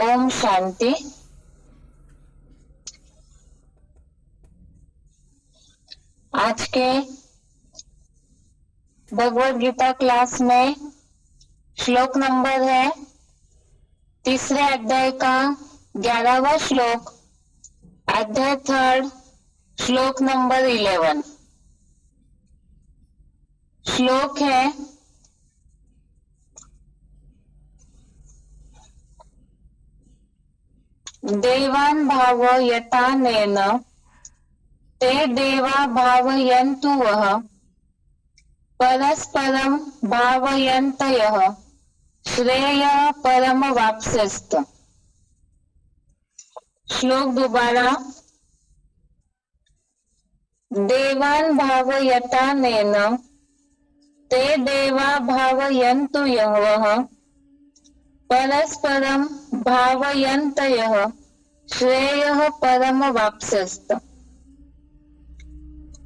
ओम शांति। आज के भगवत गीता क्लास में श्लोक नंबर है तीसरे अध्याय का 11वां श्लोक, अध्याय 3, श्लोक नंबर 11। श्लोक है देवान् भावयतानेन ते देवा भावयन्तु वः परस्परं भावयन्तयः श्रेयः परमवाप्स्यस्त। श्लोक दोबारा। देवान् भावयतानेन ते देवा भावयन्तु वः परस्परं भावयन्तयः श्रेयः परमवाप्स्यस्त।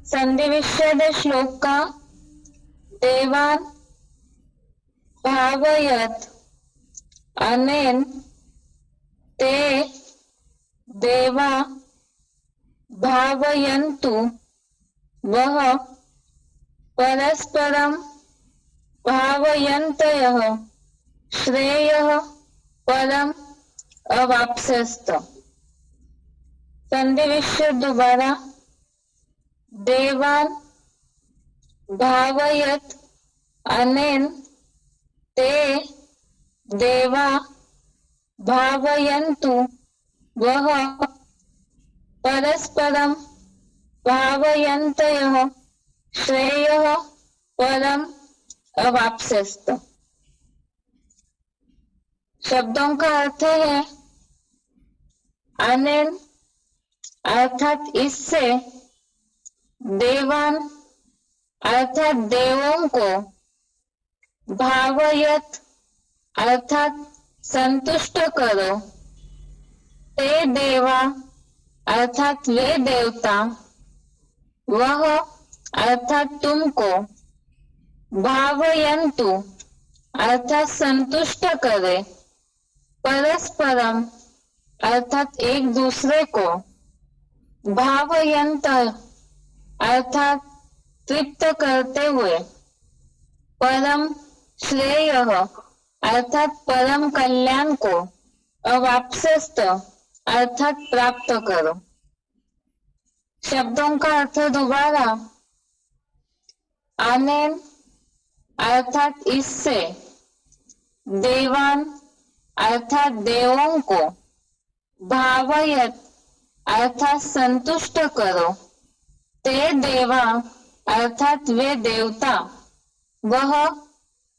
संधि विच्छेद श्लोक का देवान् भावयत अनेन ते देवा भावयन्तु वः परस्परं भावयन्तयः श्रेयः परम अवाप्स्यस्त। संधि विच्छेद दोबारा। देवान् भावयत अनेन ते देवा भावयन्तु वः परस्परं भावयन्तयः श्रेयः परम अवाप्स्यस्त। शब्दों का अर्थ है अनेन अर्थात इससे, देवान अर्थात देवों को, भावयत अर्थात संतुष्ट करो, ते देवा अर्थात वे देवता, वह अर्थात तुमको, भावयन्तु अर्थात संतुष्ट करे, परस्परम अर्थात एक दूसरे को, भावयन्त अर्थात तृप्त करते हुए, परम श्रेयः अर्थात परम कल्याण को, अवाप्स्यस्त अर्थात प्राप्त करो। शब्दों का अर्थ दोबारा। अनेन अर्थात इससे, देवान अर्थात देवों को, भावयत अर्थात संतुष्ट करो, ते देवा अर्थात वे देवता, वह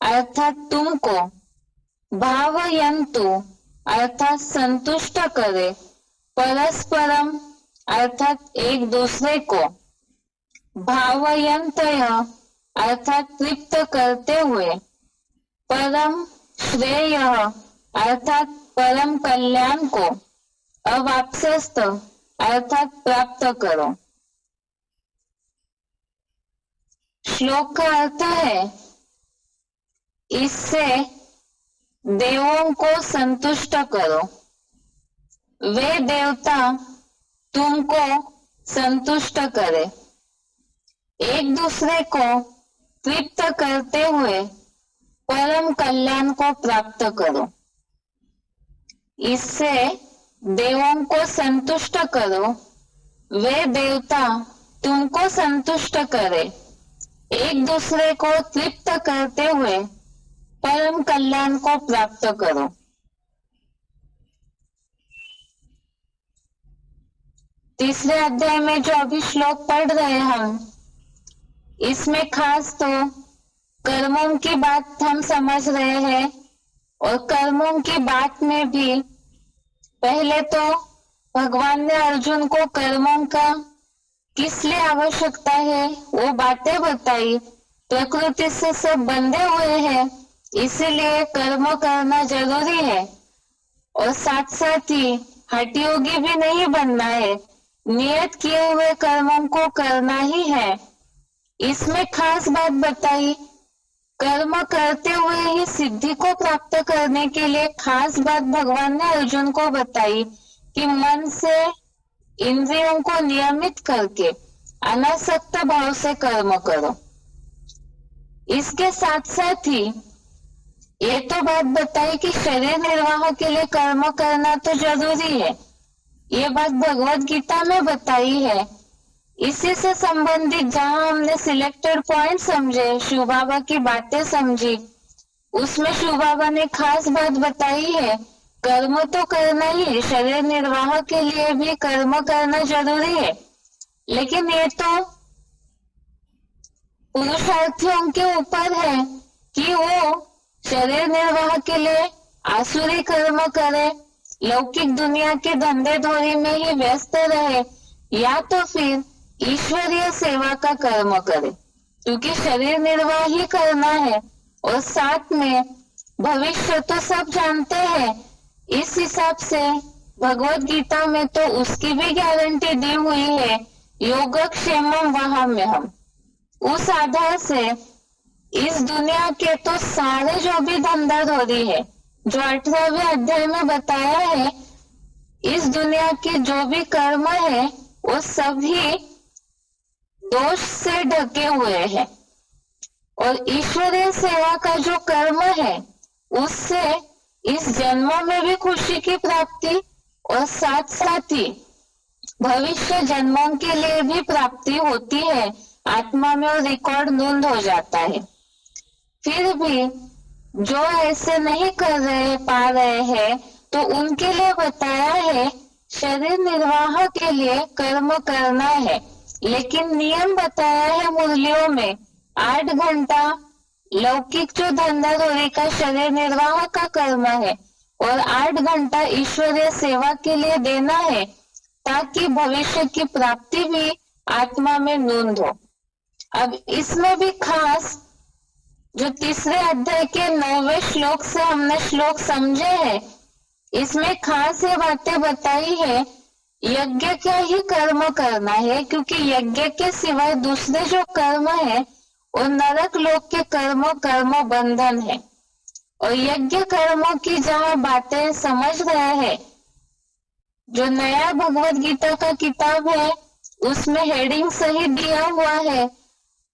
अर्थात तुमको, भावयन्तु अर्थात संतुष्ट करे, परस्परम अर्थात एक दूसरे को, भावयन्तयः अर्थात तृप्त करते हुए, परम श्रेयः अर्थात परम कल्याण को, अवाप्स्यस्त अर्थात प्राप्त करो। श्लोक का अर्थ है इससे देवों को संतुष्ट करो, वे देवता तुमको संतुष्ट करे, एक दूसरे को तृप्त करते हुए परम कल्याण को प्राप्त करो। इससे देवों को संतुष्ट करो, वे देवता तुमको संतुष्ट करे, एक दूसरे को तृप्त करते हुए परम कल्याण को प्राप्त करो। तीसरे अध्याय में जो अभी श्लोक पढ़ रहे हैं हम, इसमें खास तो कर्मों की बात हम समझ रहे हैं, और कर्मों की बात में भी पहले तो भगवान ने अर्जुन को कर्मों का किस लिए आवश्यकता है वो बातें बताई। प्रकृति से सब बंधे हुए हैं, इसीलिए कर्म करना जरूरी है, और साथ साथ ही हठयोगी भी नहीं बनना है, नियत किए हुए कर्मों को करना ही है। इसमें खास बात बताई कर्म करते हुए ही सिद्धि को प्राप्त करने के लिए खास बात भगवान ने अर्जुन को बताई कि मन से इंद्रियों को नियमित करके अनासक्त भाव से कर्म करो। इसके साथ साथ ही ये तो बात बताई कि शरीर निर्वाह के लिए कर्म करना तो जरूरी है, ये बात भगवत गीता में बताई है। इसी से संबंधित जहां हमने सिलेक्टेड पॉइंट समझे, शिव बाबा की बातें समझी, उसमें शिव बाबा ने खास बात बताई है, कर्म तो करना ही है, शरीर निर्वाह के लिए भी कर्म करना जरूरी है, लेकिन ये तो पुरुषार्थियों के ऊपर है कि वो शरीर निर्वाह के लिए आसुरी कर्म करे, लौकिक दुनिया के धंधे धोरी में ही व्यस्त रहे, या तो फिर ईश्वरीय सेवा का कर्म करे, क्योंकि शरीर निर्वाह ही करना है और साथ में भविष्य तो सब जानते हैं। इस हिसाब से भगवत गीता में तो उसकी भी गारंटी दी हुई है, योगक्षेमम वहाम्यहम्। उस आधार से इस दुनिया के तो सारे जो भी धंधा धोरी है, जो 18वें अध्याय में बताया है, इस दुनिया के जो भी कर्म है वो सभी दोष से ढके हुए हैं, और ईश्वरीय सेवा का जो कर्म है उससे इस जन्म में भी खुशी की प्राप्ति और साथ साथ ही भविष्य जन्मों के लिए भी प्राप्ति होती है, आत्मा में और रिकॉर्ड नोंद हो जाता है। फिर भी जो ऐसे नहीं कर रहे पा रहे हैं तो उनके लिए बताया है शरीर निर्वाह के लिए कर्म करना है, लेकिन नियम बताया है मुरलियों में 8 घंटा लौकिक जो धंधा धोरी का शरीर निर्वाह का कर्म है और 8 घंटा ईश्वरीय सेवा के लिए देना है, ताकि भविष्य की प्राप्ति भी आत्मा में नोंद हो। अब इसमें भी खास जो तीसरे अध्याय के 9वें श्लोक से हमने श्लोक समझे हैं, इसमें खास ये बातें बताई है, यज्ञ का ही कर्म करना है, क्योंकि यज्ञ के सिवाय दूसरे जो कर्म है और नरक लोक के कर्म बंधन है। और यज्ञ कर्मों की जहाँ बातें समझ रहे हैं, जो नया भगवत गीता का किताब है उसमें हेडिंग सही दिया हुआ है,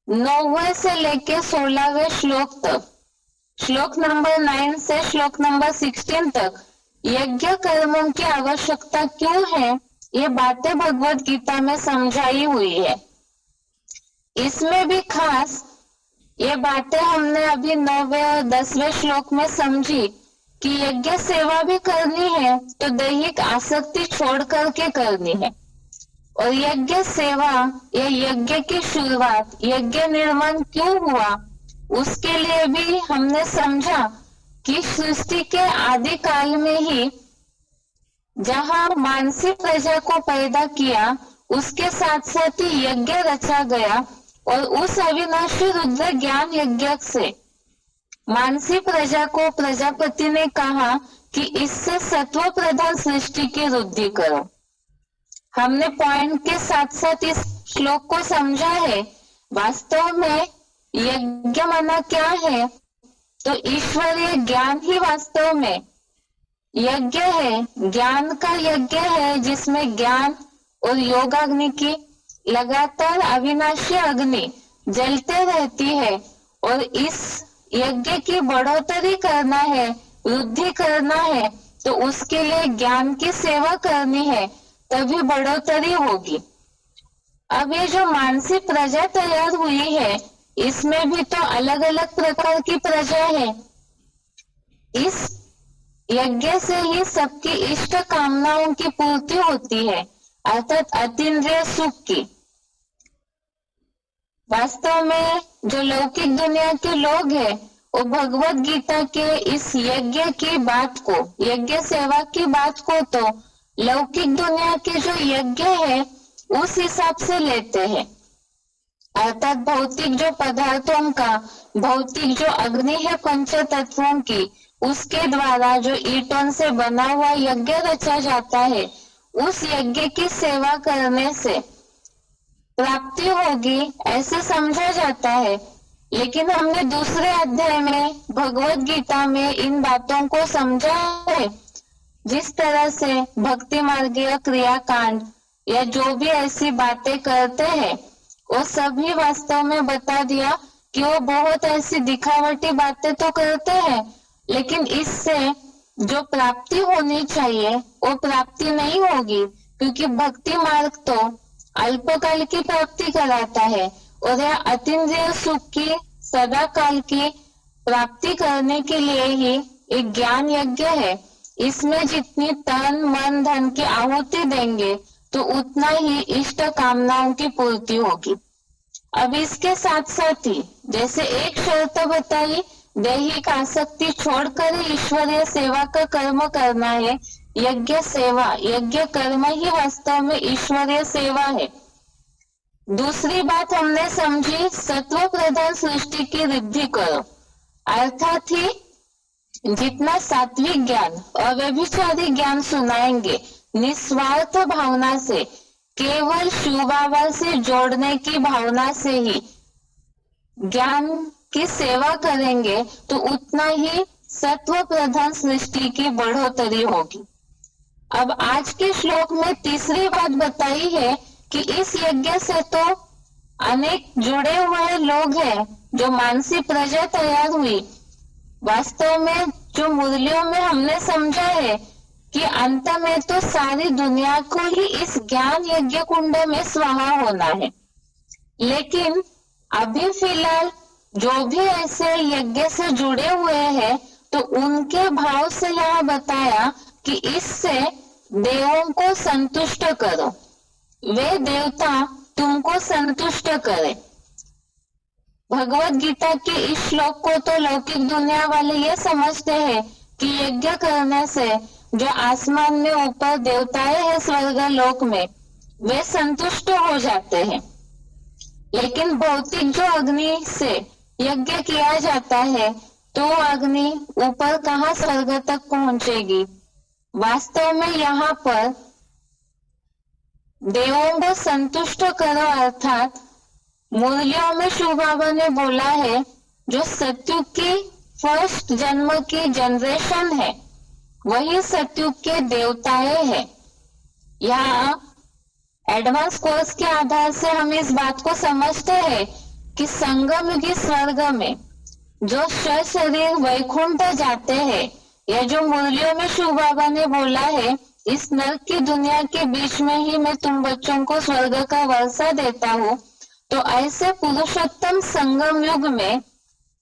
9वें से लेके 16वें श्लोक तक, श्लोक नंबर 9 से श्लोक नंबर 16 तक यज्ञ कर्मों की आवश्यकता क्यों है, ये बातें भगवत गीता में समझाई हुई है। इसमें भी खास ये बातें हमने अभी 9वें और 10वें श्लोक में समझी कि यज्ञ सेवा भी करनी है तो दैहिक आसक्ति छोड़ करके करनी है, और यज्ञ सेवा या यज्ञ की शुरुआत, यज्ञ निर्माण क्यों हुआ, उसके लिए भी हमने समझा कि सृष्टि के आदि काल में ही जहाँ मानसी प्रजा को पैदा किया, उसके साथ साथ ही यज्ञ रचा गया, और उस अविनाशी रुद्र ज्ञान यज्ञ से मानसी प्रजा को प्रजापति ने कहा कि इससे सत्व प्रधान सृष्टि की वृद्धि करो। हमने पॉइंट के साथ साथ इस श्लोक को समझा है। वास्तव में यज्ञ माना क्या है, तो ईश्वरीय ज्ञान ही वास्तव में यज्ञ है, ज्ञान का यज्ञ है, जिसमें ज्ञान और योगाग्नि की लगातार अविनाशी अग्नि जलते रहती है, और इस यज्ञ की बढ़ोतरी करना है, वृद्धि करना है, तो उसके लिए ज्ञान की सेवा करनी है, तभी बढ़ोतरी होगी। अब ये जो मानसी प्रजा तैयार हुई है, इसमें भी तो अलग अलग प्रकार की प्रजा है। इस यज्ञ से ही सबकी इष्ट कामनाओं की पूर्ति होती है, अर्थात अतीन्द्रिय सुख की। वास्तव में जो लौकिक दुनिया के लोग हैं, वो भगवत गीता के इस यज्ञ की बात को, यज्ञ सेवा की बात को तो लौकिक दुनिया के जो यज्ञ है उस हिसाब से लेते हैं, अर्थात भौतिक जो पदार्थों का, भौतिक जो अग्नि है पंच तत्वों की, उसके द्वारा जो ईंटों से बना हुआ यज्ञ रचा जाता है, उस यज्ञ की सेवा करने से प्राप्ति होगी, ऐसे समझा जाता है। लेकिन हमने दूसरे अध्याय में भगवत गीता में इन बातों को समझा है। जिस तरह से भक्ति मार्गीय क्रियाकांड या जो भी ऐसी बातें करते हैं वो सभी वास्तव में बता दिया कि वो बहुत ऐसी दिखावटी बातें तो करते हैं, लेकिन इससे जो प्राप्ति होनी चाहिए वो प्राप्ति नहीं होगी, क्योंकि भक्ति मार्ग तो अल्पकाल की प्राप्ति कराता है और यह अतीन्द्रिय सुख की सदा काल की प्राप्ति करने के लिए ही एक ज्ञान यज्ञ है। इसमें जितनी तन मन धन की आहुति देंगे तो उतना ही इष्ट कामनाओं की पूर्ति होगी। अब इसके साथ साथ ही जैसे एक शर्त बताई, दैहिक आसक्ति छोड़कर ईश्वरीय सेवा का कर्म करना है। यज्ञ सेवा, यज्ञ कर्म ही वास्तव में ईश्वरीय सेवा है। दूसरी बात हमने समझी, सत्व प्रधान सृष्टि की रिद्धि करो, अर्थात ही जितना सात्विक ज्ञान अव्यभिचारी ज्ञान सुनाएंगे निस्वार्थ भावना से, केवल शिवबाबा से जोड़ने की भावना से ही ज्ञान की सेवा करेंगे तो उतना ही सत्व प्रधान सृष्टि की बढ़ोतरी होगी। अब आज के श्लोक में तीसरी बात बताई है कि इस यज्ञ से तो अनेक जुड़े हुए लोग हैं, जो मानसिक प्रजा तैयार हुई। वास्तव में जो मुरलियों में हमने समझा है कि अंत में तो सारी दुनिया को ही इस ज्ञान यज्ञ कुंड में स्वाहा होना है। लेकिन अभी फिलहाल जो भी ऐसे यज्ञ से जुड़े हुए हैं तो उनके भाव से यहाँ बताया कि इससे देवों को संतुष्ट करो, वे देवता तुमको संतुष्ट करे। भगवत गीता के इस श्लोक को तो लौकिक दुनिया वाले ये समझते हैं कि यज्ञ करने से जो आसमान में ऊपर देवताएं हैं स्वर्ग लोक में, वे संतुष्ट हो जाते हैं। लेकिन भौतिक जो अग्नि से यज्ञ किया जाता है तो अग्नि ऊपर कहाँ स्वर्ग तक पहुंचेगी। वास्तव में यहाँ पर देवों को संतुष्ट करो, अर्थात मुरलियों में शिव बाबा ने बोला है जो सत्युग की फर्स्ट जन्म की जनरेशन है वही सत्युग के देवताएं हैं। यहाँ एडवांस कोर्स के आधार से हम इस बात को समझते हैं कि संगम युगी स्वर्ग में जो शरीर वैकुंठ जाते हैं, या जो मुरलियों में शिव बाबा ने बोला है इस नरक की दुनिया के बीच में ही मैं तुम बच्चों को स्वर्ग का वर्षा देता हूँ, तो ऐसे पुरुषोत्तम संगम युग में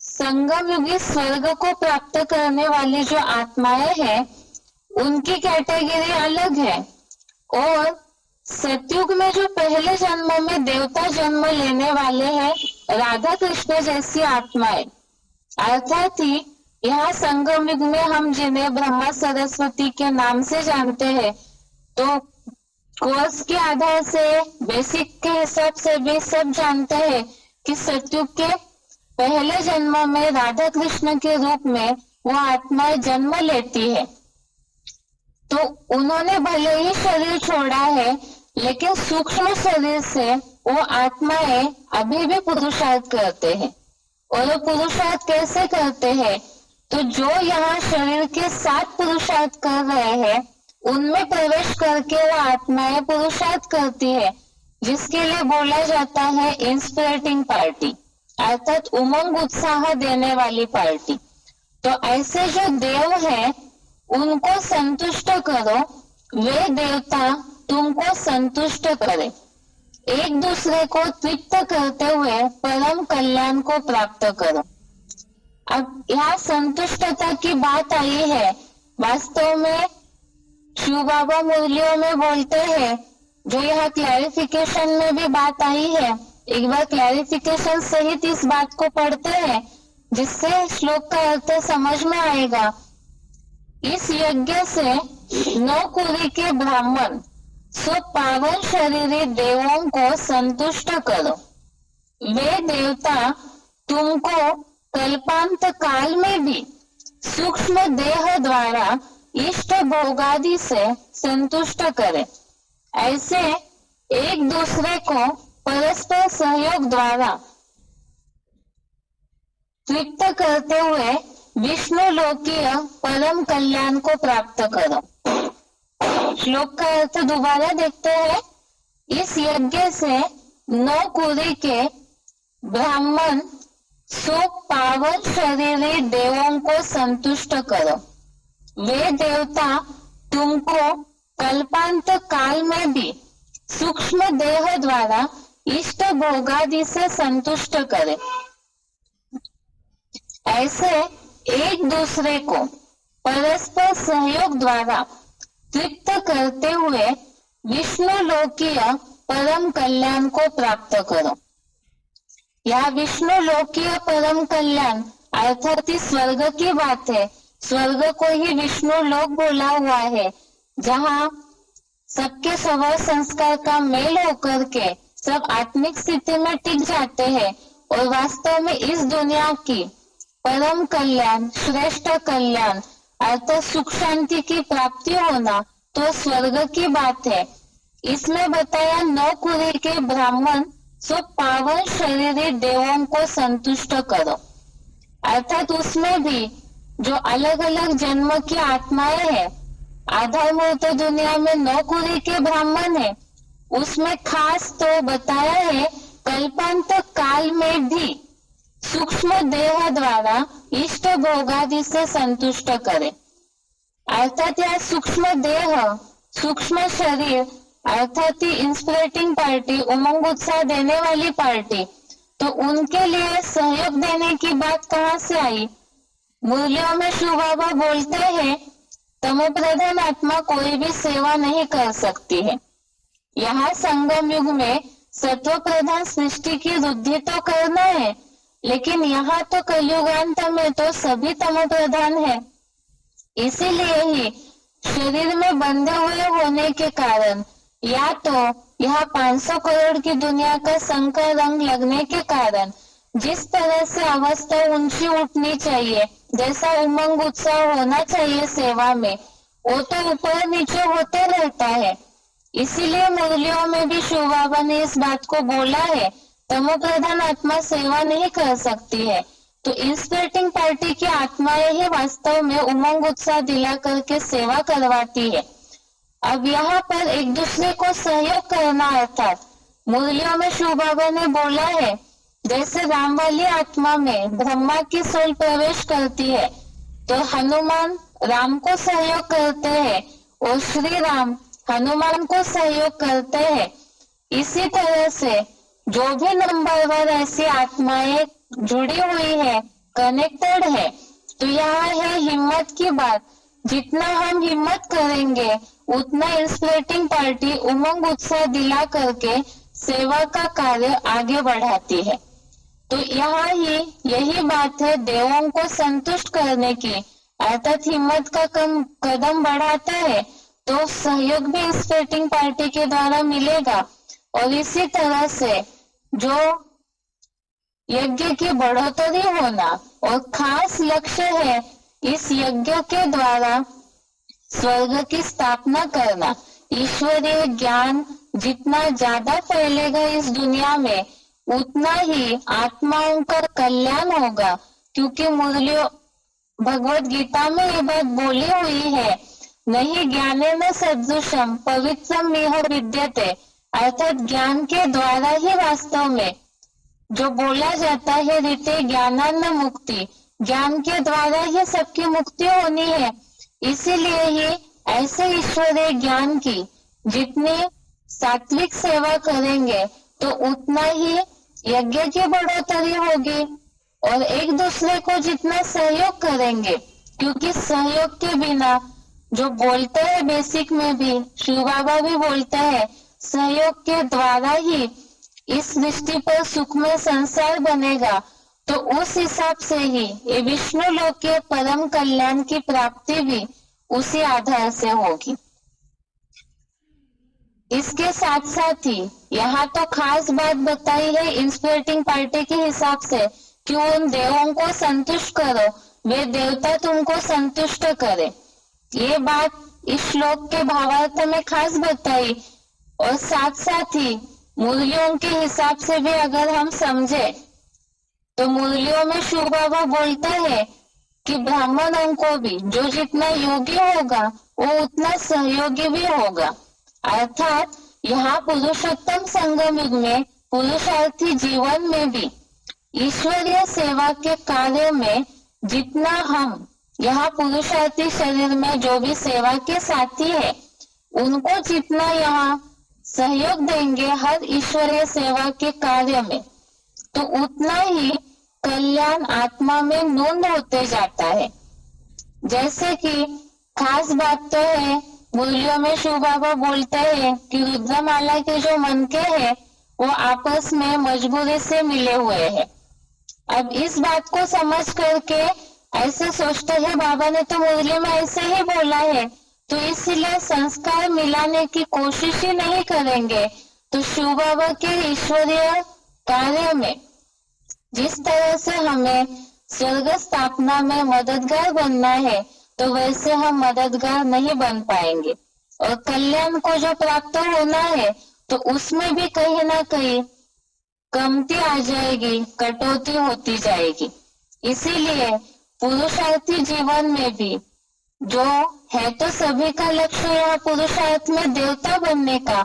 संगम युगी स्वर्ग को प्राप्त करने वाली जो आत्माएं हैं उनकी कैटेगरी अलग है। और सतयुग में जो पहले जन्म में देवता जन्म लेने वाले हैं राधा कृष्ण जैसी आत्माएं, अर्थात ही यहाँ संगम युग में हम जिन्हें ब्रह्मा सरस्वती के नाम से जानते हैं, तो कोर्स के आधार से बेसिक के हिसाब से भी सब जानते हैं कि सतयुग के पहले जन्म में राधा कृष्ण के रूप में वो आत्माएं जन्म लेती है। तो उन्होंने भले ही शरीर छोड़ा है, लेकिन सूक्ष्म शरीर से वो आत्माएं अभी भी पुरुषार्थ करते हैं। और वो पुरुषार्थ कैसे करते हैं? तो जो यहाँ शरीर के साथ पुरुषार्थ कर रहे हैं उनमें प्रवेश करके वो आत्माएं पुरुषार्थ करती है, जिसके लिए बोला जाता है इंस्पिरेटिंग पार्टी, अर्थात उमंग उत्साह देने वाली पार्टी। तो ऐसे जो देव हैं उनको संतुष्ट करो, वे देवता तुमको संतुष्ट करे। एक दूसरे को तृप्त करते हुए परम कल्याण को प्राप्त करो। अब यहाँ संतुष्टता की बात आई है। वास्तव में शिव बाबा मुरलियों में बोलते हैं, जो यहाँ क्लैरिफिकेशन में भी बात आई है, एक बार क्लैरिफिकेशन सहित इस बात को पढ़ते हैं जिससे श्लोक का अर्थ समझ में आएगा। इस यज्ञ से 9 कुली के ब्राह्मण सो पावन शरीरी देवों को संतुष्ट करो। वे देवता तुमको कल्पांत काल में भी सूक्ष्म देह द्वारा इष्ट भोगादि से संतुष्ट करे। ऐसे एक दूसरे को परस्पर सहयोग द्वारा तृप्त करते हुए विष्णु लोकीय परम कल्याण को प्राप्त करो। श्लोक का अर्थ दोबारा देखते हैं। इस यज्ञ से 9 कुरी के ब्राह्मण सो पावन शरीरी देवों को संतुष्ट करो। वे देवता तुमको कल्पांत काल में भी सूक्ष्म देह द्वारा इष्ट भोगादि से संतुष्ट करे। ऐसे एक दूसरे को परस्पर सहयोग द्वारा तृप्त करते हुए विष्णु लोकीय परम कल्याण को प्राप्त करो। यह विष्णु लोकीय परम कल्याण अर्थात स्वर्ग की बात है। स्वर्ग को ही विष्णु लोक बोला हुआ है, जहाँ सबके स्वभाव संस्कार का मेल होकर के सब आत्मिक स्थिति में टिक जाते हैं और वास्तव में इस दुनिया की परम कल्याण, श्रेष्ठ कल्याण अर्थात सुख शांति की प्राप्ति होना तो स्वर्ग की बात है। इसमें बताया 9 कुरी के ब्राह्मण सो पावन शरीरी देवों को संतुष्ट करो। अर्थात उसमें भी जो अलग अलग जन्म की आत्माएं हैं, आधार मूर्त दुनिया में 9 कुरी के ब्राह्मण है, उसमें खास तो बताया है कल्पांत काल में भी सूक्ष्म देह द्वारा इष्ट भोगादि से संतुष्ट करे। अर्थात यह सूक्ष्म देह, सूक्ष्म शरीर अर्थात इंस्पिरेटिंग पार्टी, उमंग उत्साह देने वाली पार्टी, तो उनके लिए सहयोग देने की बात कहाँ से आई? मूल्यों में शिव बाबा बोलते हैं तमो प्रधान आत्मा कोई भी सेवा नहीं कर सकती है। यहाँ संगम युग में सत्व प्रधान सृष्टि की वृद्धि तो करना है, लेकिन यहाँ तो कलयुगांत में तो सभी तमो प्रधान है। इसीलिए ही शरीर में बंधे हुए होने के कारण या तो यह 500 करोड़ की दुनिया का संकर रंग लगने के कारण जिस तरह से अवस्था ऊंची उठनी चाहिए, जैसा उमंग उत्साह होना चाहिए सेवा में, वो तो ऊपर नीचे होते रहता है। इसीलिए मुरलियों में भी शिव बाबा ने इस बात को बोला है, तमो प्रधान आत्मा सेवा नहीं कर सकती है। तो इंस्पिरेटिंग पार्टी की आत्माएं ही वास्तव में उमंग उत्साह दिला करके सेवा करवाती है। अब यहाँ पर एक दूसरे को सहयोग करना अर्थात मुरलियों में शिव बाबा ने बोला है, जैसे राम वाली आत्मा में ब्रह्मा की सोल प्रवेश करती है तो हनुमान राम को सहयोग करते हैं और श्री राम हनुमान को सहयोग करते हैं। इसी तरह से जो भी नंबरवार ऐसी आत्माएं जुड़ी हुई है, कनेक्टेड है, तो यहाँ है हिम्मत की बात। जितना हम हिम्मत करेंगे उतना इंस्पिरेटिंग पार्टी उमंग उत्साह दिला करके सेवा का कार्य आगे बढ़ाती है। तो यहाँ ही यही बात है देवों को संतुष्ट करने की, अर्थात हिम्मत का कदम बढ़ाता है तो सहयोग भी इंस्पिरेटिंग पार्टी के द्वारा मिलेगा। और इसी तरह से जो यज्ञ की बढ़ोतरी होना और खास लक्ष्य है इस यज्ञ के द्वारा स्वर्ग की स्थापना करना। ईश्वरीय ज्ञान जितना ज्यादा फैलेगा इस दुनिया में उतना ही आत्माओं का कल्याण होगा, क्योंकि मुरलियों भगवत गीता में ये बात बोली हुई है, नहीं ज्ञानेन सदृशम पवित्रम इह विद्यते, अर्थात ज्ञान के द्वारा ही वास्तव में जो बोला जाता है रीते ज्ञानान्न मुक्ति, ज्ञान के द्वारा ही सबकी मुक्ति होनी है। इसीलिए ही ऐसे ईश्वरीय ज्ञान की जितनी सात्विक सेवा करेंगे तो उतना ही यज्ञ की बढ़ोतरी होगी और एक दूसरे को जितना सहयोग करेंगे, क्योंकि सहयोग के बिना जो बोलते हैं बेसिक में भी शिव बाबा भी बोलते हैं, सहयोग के द्वारा ही इस सृष्टि पर सुखमय संसार बनेगा। तो उस हिसाब से ही ये विष्णु लोक के परम कल्याण की प्राप्ति भी उसी आधार से होगी। इसके साथ साथ ही यहाँ तो खास बात बताई है इंस्पिरेटिंग पार्टी के हिसाब से कि उन देवों को संतुष्ट करो, वे देवता तुमको संतुष्ट करे। ये बात इस श्लोक के भावार्थ में खास बताई। और साथ साथ ही मुरलियों के हिसाब से भी अगर हम समझे तो मुरलियों में शिव बाबा बोलता है कि ब्राह्मणों को भी जो जितना योग्य होगा वो उतना सहयोगी भी होगा। अर्थात यहाँ पुरुषोत्तम संगम युग में पुरुषार्थी जीवन में भी ईश्वरीय सेवा के कार्य में जितना हम यहाँ पुरुषार्थी शरीर में जो भी सेवा के साथी है उनको जितना यहाँ सहयोग देंगे हर ईश्वरीय सेवा के कार्य में, तो उतना ही कल्याण आत्मा में नूंद होते जाता है। जैसे कि खास बात तो है, मुरलियों में शिव बाबा बोलते हैं कि रुद्रमाला के जो मनके हैं वो आपस में मजबूरी से मिले हुए हैं। अब इस बात को समझ करके ऐसे सोचते हैं बाबा ने तो मुरली में ऐसे ही बोला है, तो इसलिए संस्कार मिलाने की कोशिश ही नहीं करेंगे। तो शिव बाबा के ईश्वरीय कार्य में जिस तरह से हमें स्वर्ग स्थापना में मददगार बनना है तो वैसे हम मददगार नहीं बन पाएंगे, और कल्याण को जो प्राप्त होना है तो उसमें भी कहीं ना कहीं कमती आ जाएगी, कटौती होती जाएगी। इसीलिए पुरुषार्थी जीवन में भी जो है तो सभी का लक्ष्य यहाँ पुरुषार्थ में देवता बनने का,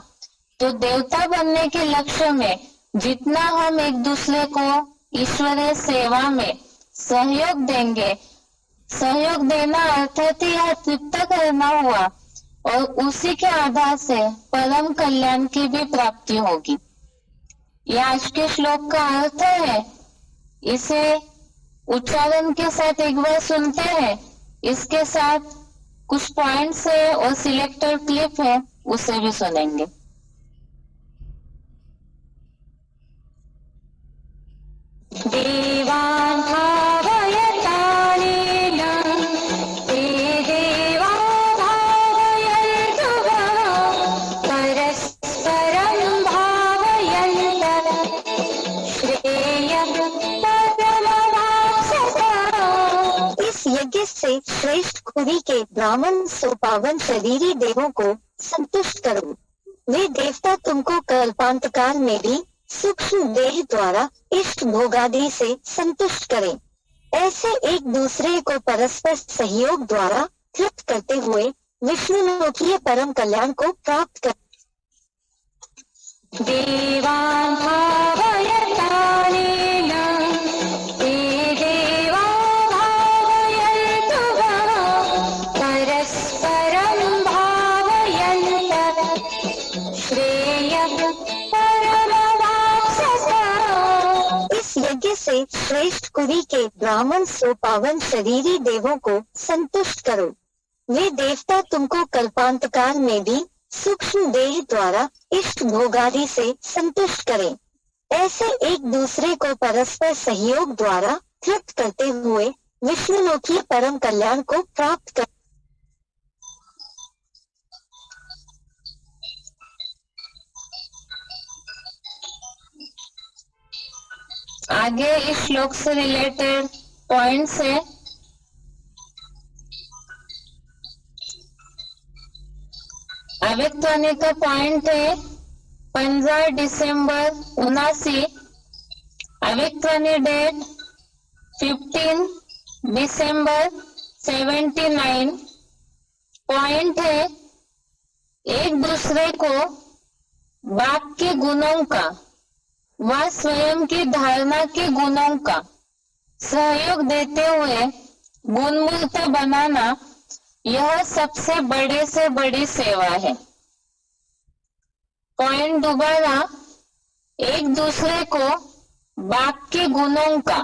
तो देवता बनने के लक्ष्य में जितना हम एक दूसरे को ईश्वरीय सेवा में सहयोग देंगे, सहयोग देना अर्थात यह तृप्त करना हुआ, और उसी के आधार से परम कल्याण की भी प्राप्ति होगी। यह आज के श्लोक का अर्थ है। इसे उच्चारण के साथ एक बार सुनते हैं, इसके साथ कुछ पॉइंट्स है और सिलेक्टेड क्लिप है उसे भी सुनेंगे। देवान् भावयतानेन ते देवा भावयन्तु परस्परं भावयन्तः श्रेयः परमवाप्स्यताम्। इस यज्ञ से श्रेष्ठ खुदी के ब्राह्मण स्वपावन शरीरी देवों को संतुष्ट करो। वे देवता तुमको कल्पांतकाल में भी सूक्ष्म देह द्वारा इष्ट भोगादि से संतुष्ट करें। ऐसे एक दूसरे को परस्पर सहयोग द्वारा तृप्त करते हुए विष्णुलोकीय परम कल्याण को प्राप्त कर। देवान् भावयतानेन ते देवा भावयन्तु परस्परं भावयन्तः श्रेयः इस यज्ञ से श्रेष्ठ कुरी के ब्राह्मण स्वपावन शरीरी देवों को संतुष्ट करो। वे देवता तुमको कल्पांतकाल में भी सूक्ष्म देह द्वारा इष्ट भोगादि से संतुष्ट करें। ऐसे एक दूसरे को परस्पर सहयोग द्वारा तृप्त करते हुए विष्णुलोकीय परम कल्याण को प्राप्त कर। आगे इस श्लोक से रिलेटेड पॉइंट्स है। अव्यक्तवाणी का पॉइंट है 15 दिसंबर 79, अव्यक्तवाणी डेट 15 दिसंबर 79। पॉइंट है एक दूसरे को बाप के गुणों का व स्वयं की धारणा के गुणों का सहयोग देते हुए गुणमूर्त बनाना, यह सबसे बड़े से बड़ी सेवा है। पॉइंट दोबारा, एक दूसरे को बाप के गुणों का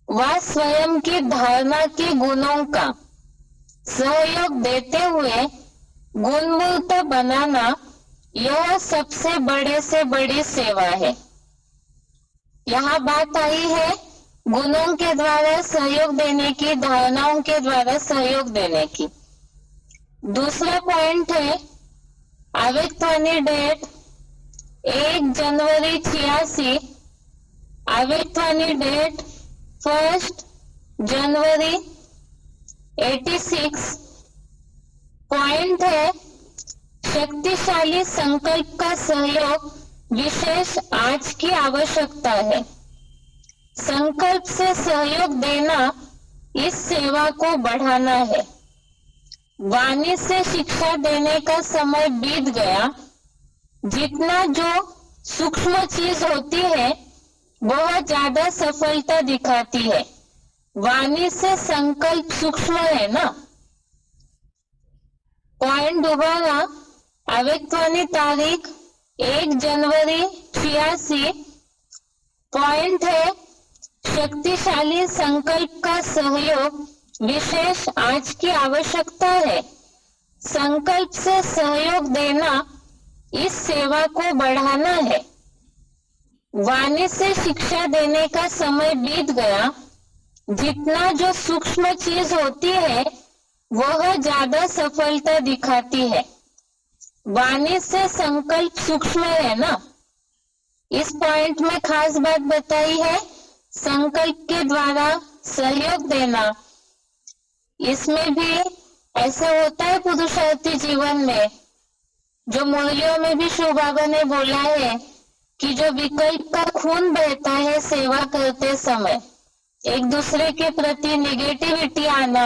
व स्वयं की धारणा के गुणों का सहयोग देते हुए गुणमूर्त बनाना, यह सबसे बड़े से बड़ी सेवा है। यहाँ बात आई है गुणों के द्वारा सहयोग देने की, धारणाओं के द्वारा सहयोग देने की। दूसरा पॉइंट है अव्यक्तवाणी डेट 1 जनवरी 86, अव्यक्तवाणी डेट 1 जनवरी 86। पॉइंट है शक्तिशाली संकल्प का सहयोग विशेष आज की आवश्यकता है। संकल्प से सहयोग देना इस सेवा को बढ़ाना है। वाणी से शिक्षा देने का समय बीत गया। जितना जो सूक्ष्म चीज होती है वह ज्यादा सफलता दिखाती है। वाणी से संकल्प सूक्ष्म है ना। पॉइंट दोबारा, अव्यक्तवाणी तारीख 1 जनवरी 86। पॉइंट है शक्तिशाली संकल्प का सहयोग विशेष आज की आवश्यकता है। संकल्प से सहयोग देना इस सेवा को बढ़ाना है। वाणी से शिक्षा देने का समय बीत गया। जितना जो सूक्ष्म चीज होती है वह ज्यादा सफलता दिखाती है। वाणी से संकल्प सूक्ष्म है ना। इस पॉइंट में खास बात बताई है संकल्प के द्वारा सहयोग देना। इसमें भी ऐसा होता है पुरुषार्थी जीवन में, जो मुरलियों में भी शिव बाबा ने बोला है कि जो विकल्प का खून बहता है सेवा करते समय, एक दूसरे के प्रति निगेटिविटी आना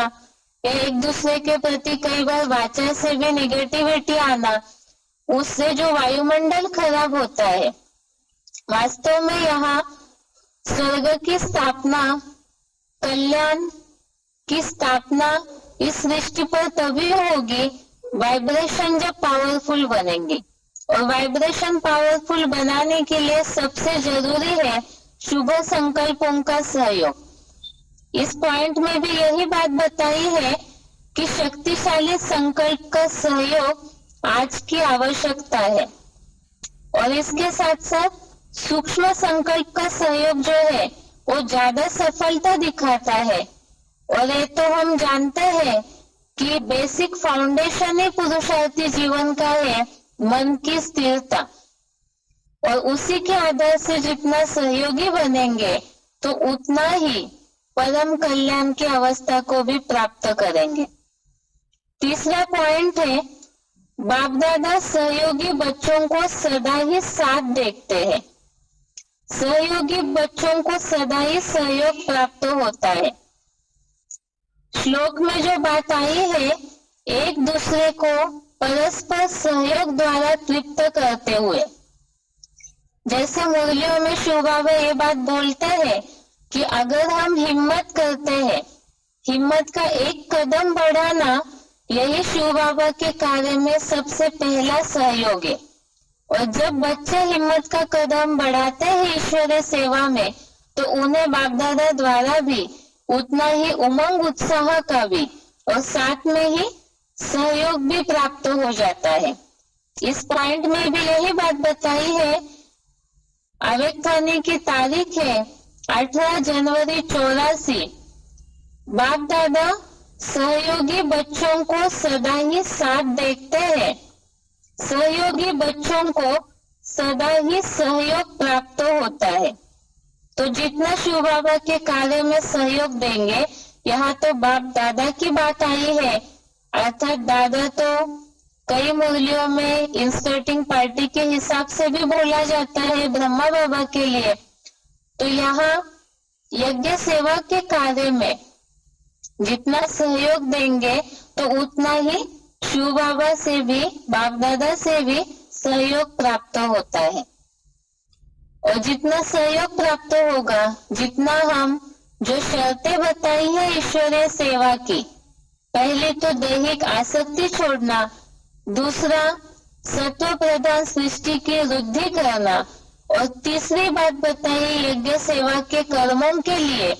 या एक दूसरे के प्रति कई बार वाचा से भी निगेटिविटी आना, उससे जो वायुमंडल खराब होता है। वास्तव में यहाँ स्वर्ग की स्थापना, कल्याण की स्थापना इस सृष्टि पर तभी होगी वाइब्रेशन जब पावरफुल बनेंगे। और वाइब्रेशन पावरफुल बनाने के लिए सबसे जरूरी है शुभ संकल्पों का सहयोग। इस पॉइंट में भी यही बात बताई है कि शक्तिशाली संकल्प का सहयोग आज की आवश्यकता है। और इसके साथ साथ सूक्ष्म संकल्प का सहयोग जो है वो ज्यादा सफलता दिखाता है। और ये तो हम जानते हैं कि बेसिक फाउंडेशन ही पुरुषार्थी जीवन का है मन की स्थिरता। और उसी के आधार से जितना सहयोगी बनेंगे तो उतना ही परम कल्याण की अवस्था को भी प्राप्त करेंगे। तीसरा पॉइंट है बाप दादा सहयोगी बच्चों को सदा ही साथ देखते हैं। सहयोगी बच्चों को सदा ही सहयोग प्राप्त होता है। श्लोक में जो बात आई है एक दूसरे को परस्पर सहयोग द्वारा तृप्त करते हुए, जैसे मुरलियों में शिव बाबा ये बात बोलते हैं कि अगर हम हिम्मत करते हैं, हिम्मत का एक कदम बढ़ाना यही शिव बाबा के कार्य में सबसे पहला सहयोग है। और जब बच्चे हिम्मत का कदम बढ़ाते हैं ईश्वरीय सेवा में तो उन्हें बाप दादा द्वारा भी उतना ही उमंग उत्साह का भी और साथ में ही सहयोग भी प्राप्त हो जाता है। इस पॉइंट में भी यही बात बताई है। अव्यक्तवाणी की तारीख है 18 जनवरी 84। बाप दादा सहयोगी बच्चों को सदा ही साथ देखते हैं। सहयोगी बच्चों को सदा ही सहयोग प्राप्त होता है। तो जितना शिव बाबा के कार्य में सहयोग देंगे, यहाँ तो बाप दादा की बात आई है, अर्थात दादा तो कई मुरलियों में इंसर्टिंग पार्टी के हिसाब से भी बोला जाता है ब्रह्मा बाबा के लिए। तो यहाँ यज्ञ सेवा के कार्य में जितना सहयोग देंगे तो उतना ही शिव बाबा से भी बाप दादा से भी सहयोग प्राप्त होता है। और जितना सहयोग प्राप्त होगा, जितना हम जो शर्तें बताई है ईश्वरीय सेवा की, पहले तो दैहिक आसक्ति छोड़ना, दूसरा सत्व प्रधान सृष्टि की वृद्धि करना, और तीसरी बात बताई यज्ञ सेवा के कर्मों के लिए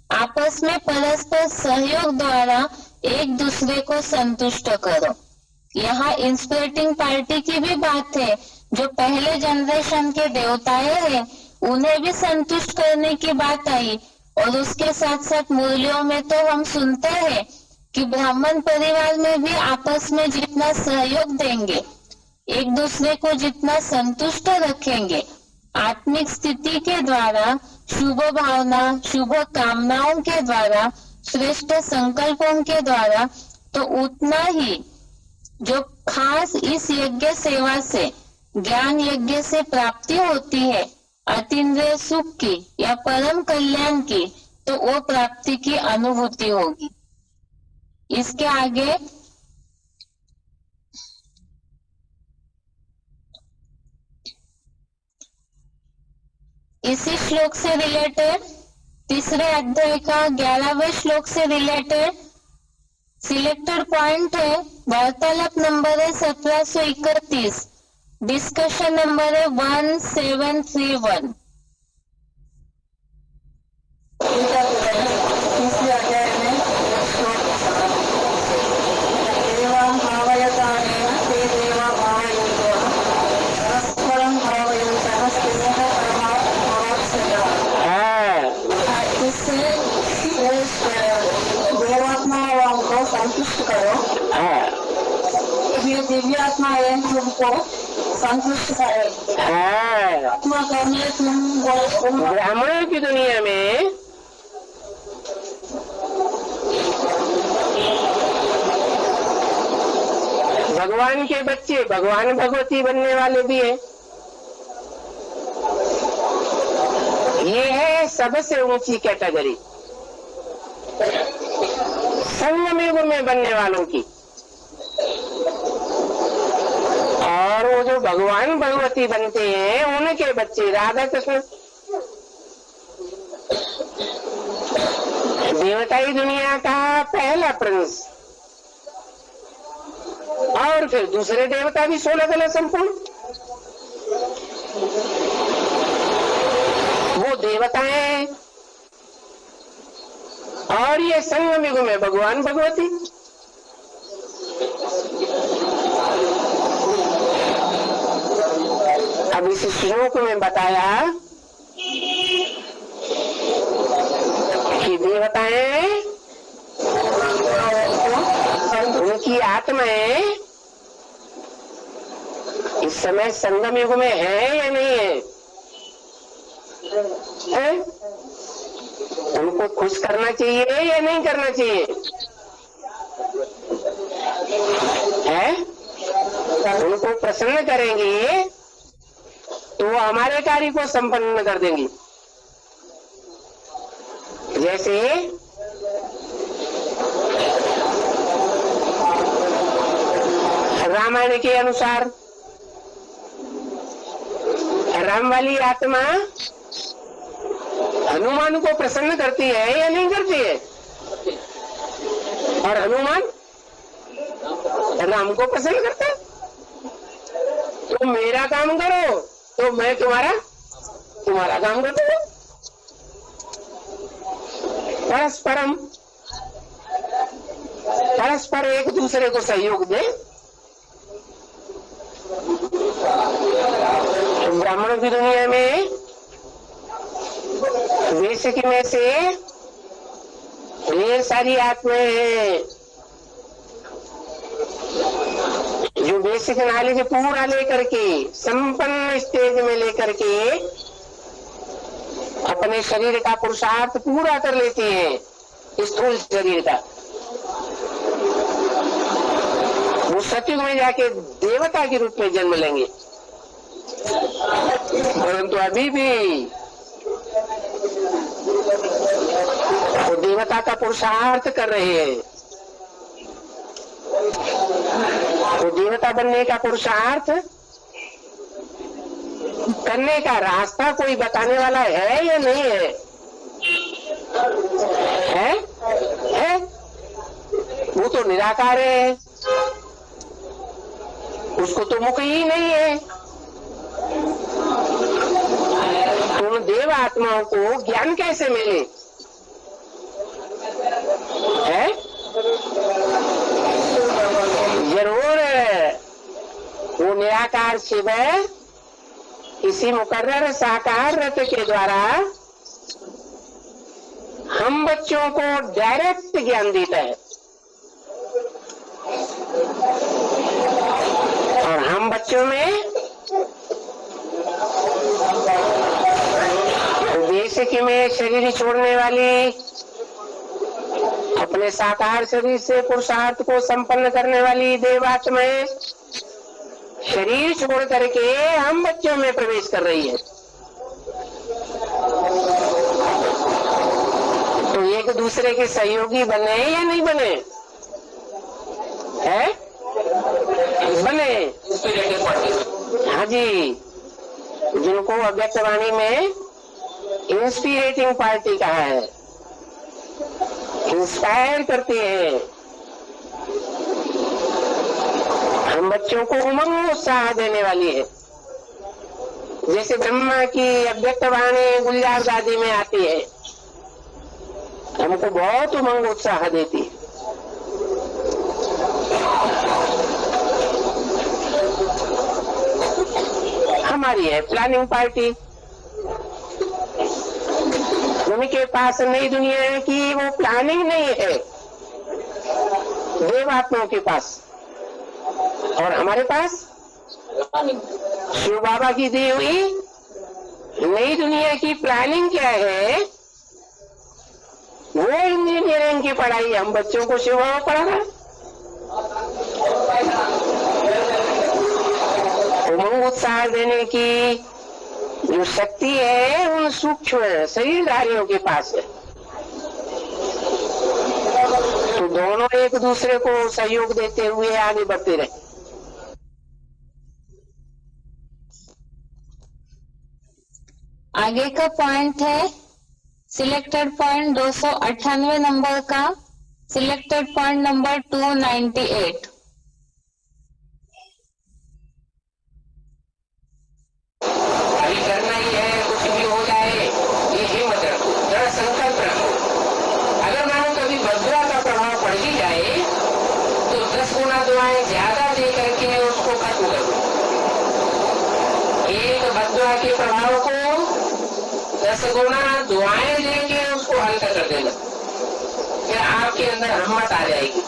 आपस में परस्पर सहयोग द्वारा एक दूसरे को संतुष्ट करो। यहाँ इंस्पिरेटिंग पार्टी की भी बात है, जो पहले जनरेशन के देवताएं हैं उन्हें भी संतुष्ट करने की बात आई। और उसके साथ साथ मुरलियों में तो हम सुनते हैं कि ब्राह्मण परिवार में भी आपस में जितना सहयोग देंगे, एक दूसरे को जितना संतुष्ट रखेंगे, आत्मिक स्थिति के द्वारा, शुभ भावना, शुभ कामनाओं के द्वारा, श्रेष्ठ संकल्पों के द्वारा, तो उतना ही जो खास इस यज्ञ सेवा से, ज्ञान यज्ञ से प्राप्ति होती है, अतीन्द्रिय सुख की या परम कल्याण की, तो वो प्राप्ति की अनुभूति होगी। इसके आगे इसी श्लोक से रिलेटेड तीसरे अध्याय का 11वें श्लोक से रिलेटेड सिलेक्टेड पॉइंट है। वार्तालाप नंबर है 1731, डिस्कशन नंबर है 1731। तीसरे अध्याय में देवां भावयतानेन ते देवा भावयन्तः परस्परं भावयन्तः स्नेहः परमात्मः। इससे देवात्माओं को संतुष्ट करो। ये दिव्य आत्मा है, तुमको संतुष्ट करे। आत्मा करने तुम ब्राह्मणों की दुनिया में भगवान के बच्चे भगवान भगवती बनने वाले भी हैं। ये है सबसे ऊंची कैटेगरी संगम युग में बनने वालों की। और वो जो भगवान भगवती बनते हैं उनके बच्चे राधा कृष्ण देवताई दुनिया का पहला प्रिंस, और फिर दूसरे देवता भी 16 कला संपूर्ण। वो देवताएं और ये संगम युग में भगवान भगवती। अब इस श्लोक में बताया कि देवताएं उनकी आत्माएं इस समय संगम युग में है या नहीं है? उनको खुश करना चाहिए या नहीं करना चाहिए? है? उनको प्रसन्न करेंगे तो वो हमारे कार्य को संपन्न कर देंगी। जैसे रामायण के अनुसार राम वाली आत्मा हनुमान को प्रसन्न करती है या नहीं करती है? और हनुमान राम को प्रसन्न करता है। तो मेरा काम करो तो मैं तुम्हारा काम कर दूंगा। परस्पर एक दूसरे को सहयोग दे। ब्राह्मणों की दुनिया में वैश्य में से ढेर सारी आत्माएं हैं जो बेसिक नॉलेज पूरा लेकर के संपन्न स्टेज में लेकर के अपने शरीर का पुरुषार्थ पूरा कर लेते हैं। स्थूल शरीर का वो सतयुग में जाके देवता के रूप में जन्म लेंगे। परंतु अभी भी वो देवता का पुरुषार्थ कर रहे हैं। वो देवता बनने का पुरुषार्थ करने का रास्ता कोई बताने वाला है या नहीं है? है? वो तो निराकार है, उसको तो मुख ही नहीं है। तो उन देव आत्माओं को ज्ञान कैसे मिले? है? जरूर वो निराकार शिव किसी मुकर्रर साकार रथ के द्वारा हम बच्चों को डायरेक्ट ज्ञान देता है। और हम बच्चों में बेसिक में शरीर छोड़ने वाली अपने साकार शरीर से पुरुषार्थ को संपन्न करने वाली देवात्माएं शरीर छोड़ करके हम बच्चों में प्रवेश कर रही है। एक दूसरे के सहयोगी बने या नहीं बने? है बने। हाँ जी, जिनको अव्यक्तवाणी में इंस्पिरेटिंग पार्टी कहा है, इंस्पायर करती है। हम बच्चों को उमंग उत्साह देने वाली है। जैसे ब्रह्मा की अव्यक्तवाणी गुलजार दादी में आती है, हमको बहुत उमंग उत्साह देती है। हमारी है प्लानिंग पार्टी, उनके पास नई दुनिया की वो प्लानिंग नहीं है, देवात्माओं के पास। और हमारे पास शिव बाबा की दी हुई नई दुनिया की प्लानिंग क्या है? वो इंजीनियरिंग की पढ़ाई हम बच्चों को शिव बाबा पढ़ा रहा है। उमंग उत्साह देने की जो शक्ति है उन सूक्ष्म शरीरधारियों के पास है। तो दोनों एक दूसरे को सहयोग देते हुए आगे बढ़ते रहे। आगे का पॉइंट है सिलेक्टेड पॉइंट 298 नंबर का, सिलेक्टेड पॉइंट नंबर 298। अभी करना ही है, कुछ भी हो जाए, ये हिम्मत रखो, दृढ़ संकल्प रखो। अगर मानो कभी बदुआ का प्रभाव पड़ भी जाए तो 10 गुना दुआएं ज्यादा दे करके उसको खत्म करो। एक बदुआ के प्रभाव को 10 गुना दुआएं देके उसको हल्का कर देना, फिर आपके अंदर हिम्मत आ जाएगी।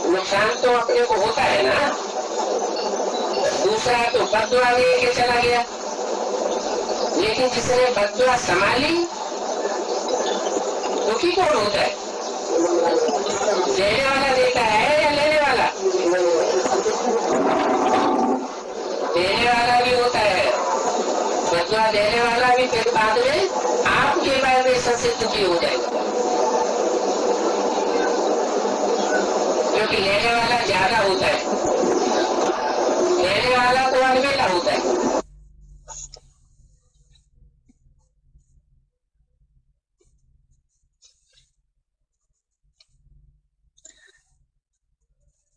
नुकसान तो अपने को होता है ना, दूसरा तो बददुआ लेके चला गया, लेकिन जिसने बददुआ संभाली दुखी कौन होता है? देने वाला देता है या लेने वाला? देने वाला भी होता है, बददुआ देने वाला भी फिर बाद में आपके वाइब्रेशन से दुखी हो जाएगा, क्योंकि लेने वाला ज्यादा होता है, लेने वाला तो अलबेला होता है।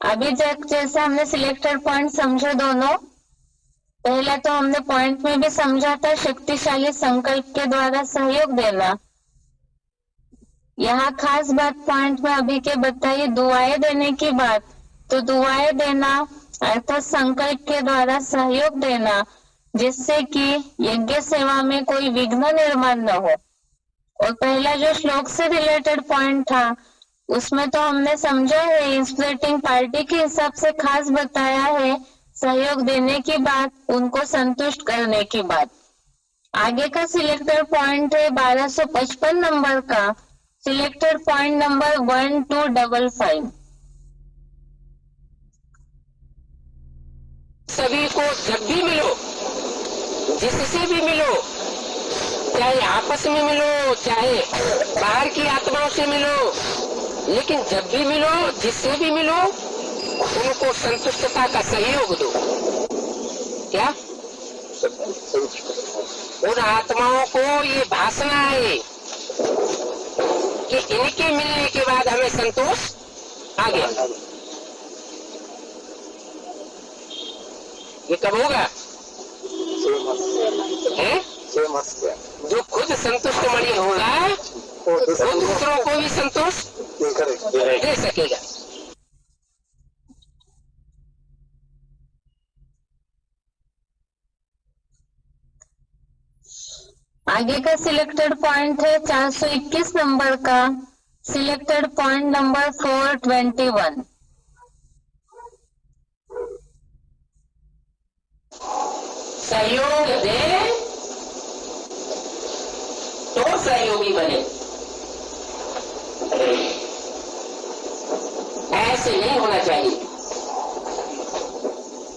अभी तक जैसे हमने सिलेक्टेड पॉइंट समझे दोनों, पहला तो हमने पॉइंट में भी समझा था शक्तिशाली संकल्प के द्वारा सहयोग देना। यहाँ खास बात पॉइंट में अभी के बताइए दुआएं देने की बात। तो दुआएं देना अर्थात संकल्प के द्वारा सहयोग देना, जिससे कि यज्ञ सेवा में कोई विघ्न निर्माण न हो। और पहला जो श्लोक से रिलेटेड पॉइंट था उसमें तो हमने समझा है इंस्पिरेटिंग पार्टी के हिसाब से खास बताया है सहयोग देने की बात, उनको संतुष्ट करने की बात। आगे का सिलेक्टेड पॉइंट है 1255 नंबर का, सिलेक्टेड पॉइंट नंबर 1255। सभी को जब भी मिलो, जिससे भी मिलो, चाहे आपस में मिलो चाहे बाहर की आत्माओं से मिलो, लेकिन जब भी मिलो जिससे भी मिलो उनको संतुष्टता का सहयोग दो। क्या उन आत्माओं को ये भासना है कि इनके मिलने के बाद हमें संतोष आ गया। ये कब होगा? जो खुद संतुष्ट मणि होगा वो दूसरों को भी संतोष दे सकेगा। आगे का सिलेक्टेड पॉइंट है 421 नंबर का, सिलेक्टेड पॉइंट नंबर 421। सहयोग दे तो सहयोगी बने, ऐसे नहीं होना चाहिए।